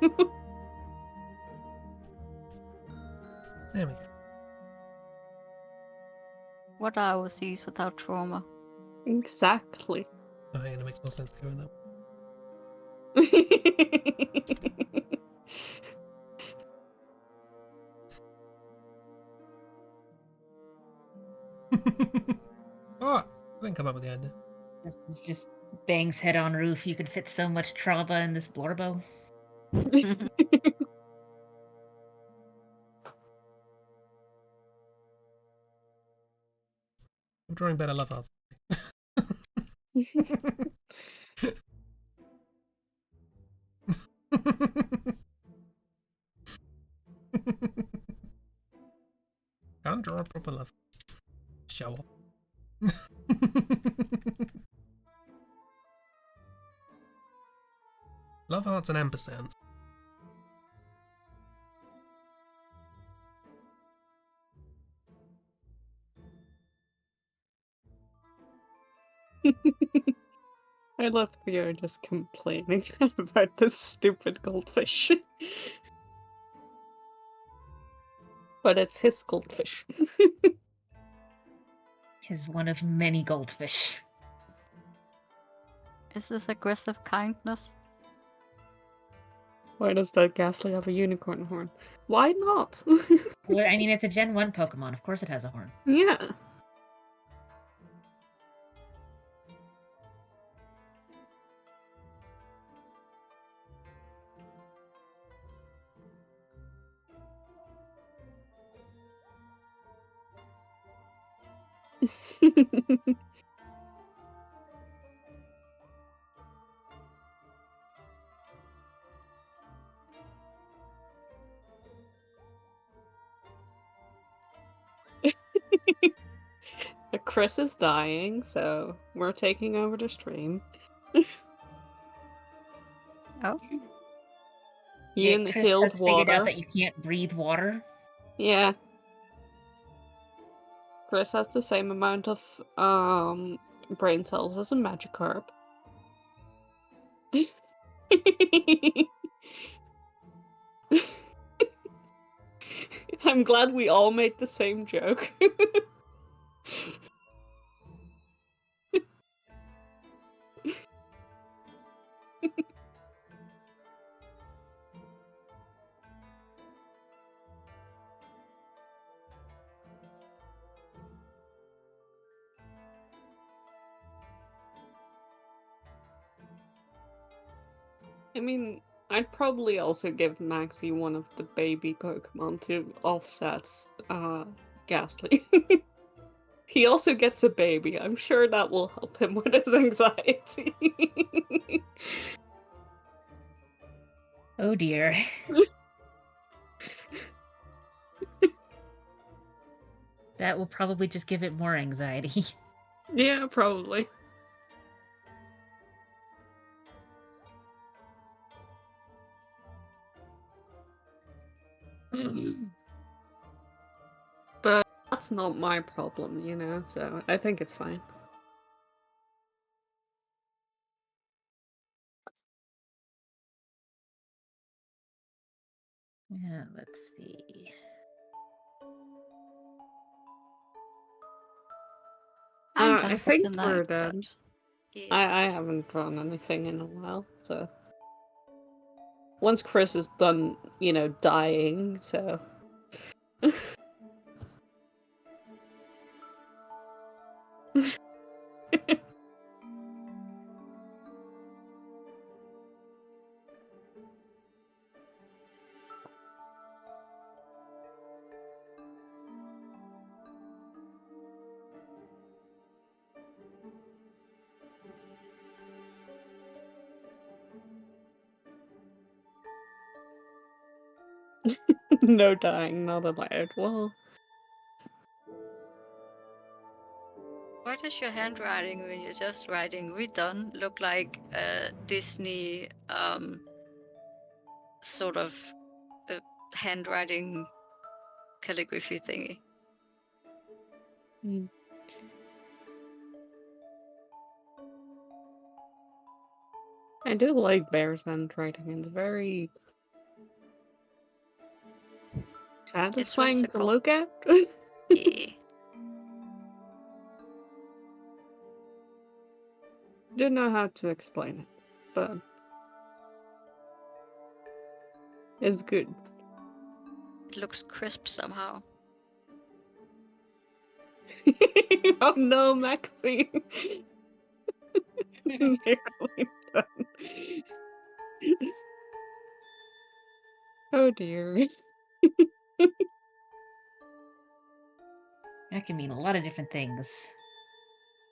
S1: There we go.
S3: What are OCs without trauma?
S2: Exactly.
S1: Oh, hang on, it makes more sense to go in that. Oh, I didn't come up with the idea.
S4: This is just bangs head on roof. You could fit so much trauma in this blorbo.
S1: I'm drawing better love hearts. Can't draw a proper love. Show up. Love hearts and ampersand.
S2: I love Theo just complaining about this stupid goldfish. But it's his goldfish.
S4: Is one of many goldfish.
S3: Is this aggressive kindness?
S2: Why does that Ghastly have a unicorn horn? Why not?
S4: Well, I mean, it's a Gen 1 Pokemon. Of course it has a horn.
S2: Yeah. Chris is dying, so we're taking over the stream.
S3: Oh.
S2: He
S4: Yeah, Chris
S2: inhaled
S4: has figured out
S2: water.
S4: that you can't breathe water.
S2: Yeah. Chris has the same amount of brain cells as a Magikarp. I'm glad we all made the same joke. I mean, I'd probably also give Maxi one of the baby Pokemon to offset Ghastly. He also gets a baby. I'm sure that will help him with his anxiety.
S4: Oh dear. That will probably just give it more anxiety.
S2: Yeah, probably. But that's not my problem, you know, so I think it's fine.
S4: Yeah, let's see.
S3: I'm
S2: I
S3: done for
S2: think
S3: tonight,
S2: we're done.
S3: but yeah.
S2: I haven't drawn anything in a while, so. Once Chris is done, you know, dying, so. No dying, not allowed. Well.
S3: Why does your handwriting, when you're just writing "we done," look like a Disney sort of handwriting calligraphy thingy?
S2: I do like Bear's handwriting. It's very satisfying to
S3: whimsical.
S2: look at.
S3: Yeah.
S2: Don't know how to explain it, but it's good.
S3: It looks crisp somehow.
S2: Oh no, Maxi! Nearly done. Oh dear.
S4: That can mean a lot of different things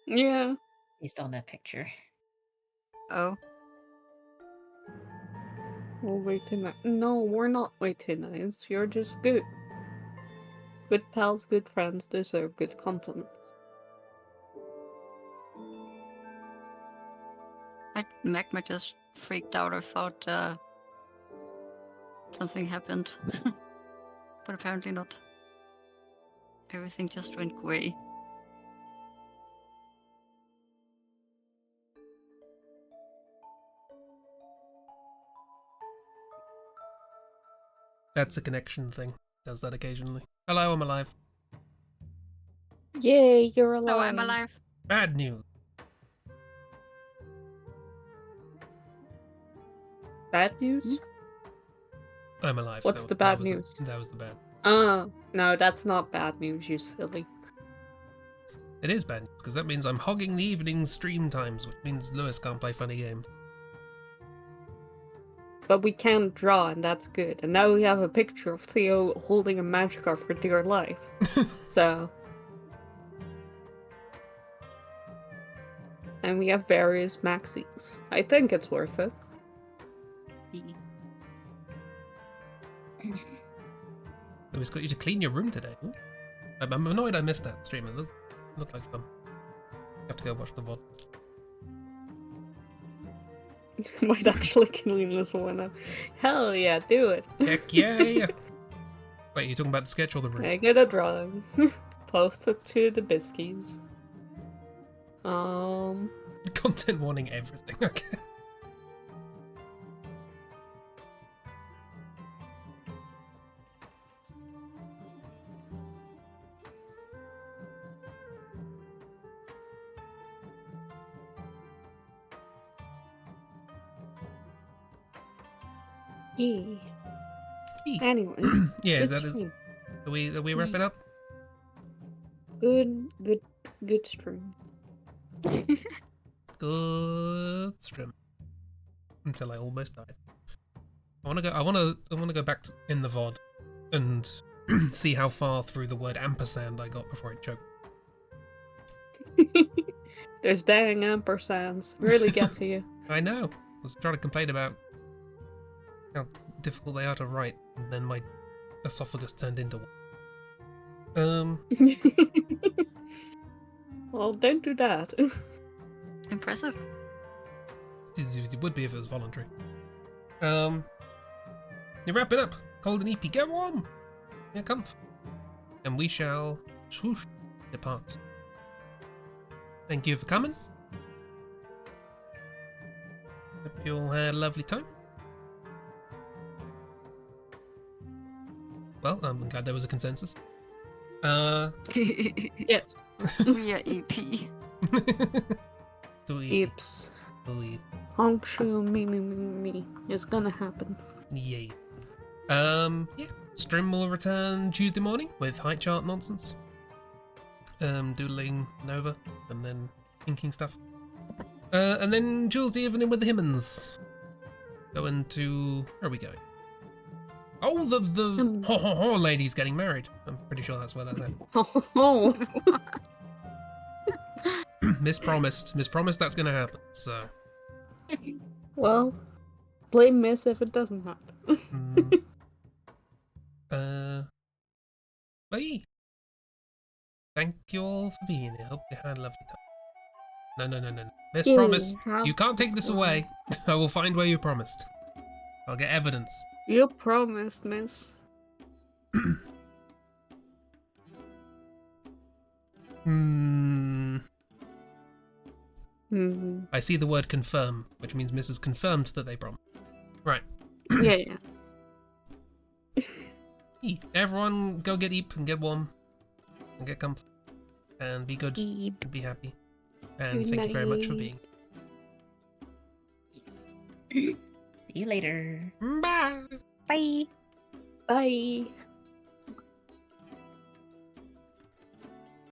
S2: Yeah.
S4: based on that picture.
S3: Oh.
S2: We'll wait tonight. No, we're not way too nice. You're just good. Good pals, good friends deserve good compliments.
S3: Magma just freaked out. I thought something happened. But apparently not. Everything just went grey.
S1: That's a connection thing. Does that occasionally. Hello, I'm alive.
S2: Yay, you're alive.
S3: Oh, I'm alive.
S1: Bad news.
S2: Bad news?
S1: I'm alive.
S2: What's the bad news?
S1: That was the bad.
S2: No, that's not bad news, you silly.
S1: It is bad news, because that means I'm hogging the evening stream times, which means Lewis can't play funny games.
S2: But we can draw, and that's good. And now we have a picture of Theo holding a Magikarp for dear life. So. And we have various Maxis. I think it's worth it.
S1: Lewis got you to clean your room today. Ooh. I'm annoyed I missed that stream. It looked like fun. You have to go watch the VOD.
S2: Might actually clean this one up. Hell yeah, do it.
S1: Heck yeah! Wait, you talking about the sketch or the room?
S2: I get a drawing. Post it to the Biskies.
S1: Content warning everything, okay.
S2: Yeah. Anyway.
S1: Yeah, is
S2: good
S1: that
S2: stream.
S1: are we wrapping up?
S2: Good stream.
S1: Good stream. Until I almost died. I wanna go back in the VOD and see how far through the word ampersand I got before I choked.
S2: There's dang ampersands. Really get to you.
S1: I know. I was trying to complain about how difficult they are to write, and then my esophagus turned into one.
S2: Well, don't do that.
S3: Impressive.
S1: It would be if it was voluntary. You wrap it up. Cold and EP. Get warm. Yeah, comf. And we shall swoosh depart. Thank you for coming. Hope you all had a lovely time. Well, I'm glad there was a consensus.
S2: Yes.
S3: We are EP.
S2: Eeps. Honkshu me. It's gonna happen.
S1: Yay. Yeah. Stream will return Tuesday morning with height chart nonsense. Doodling Nova, and then inking stuff. And then Tuesday evening with the Himmons. Going to... Where are we going? Oh, the ho ho ho lady's getting married. I'm pretty sure that's where that's at.
S2: Oh.
S1: Miss promised that's gonna happen, so...
S2: Well, blame Miss if it doesn't happen.
S1: Bye. Thank you all for being here. Hope you had a lovely time. No. Miss promised. You can't take this away. I will find where you promised. I'll get evidence.
S2: You promised, Miss.
S1: I see the word confirm, which means Mrs. confirmed that they promised. Right.
S2: Yeah.
S1: Everyone go get eep and get warm. And get comfort. And be good.
S3: Eep.
S1: And be happy. And
S2: Good
S1: thank you very much for
S2: night.
S1: being.
S4: See you later.
S1: Bye.
S3: Bye.
S2: Bye.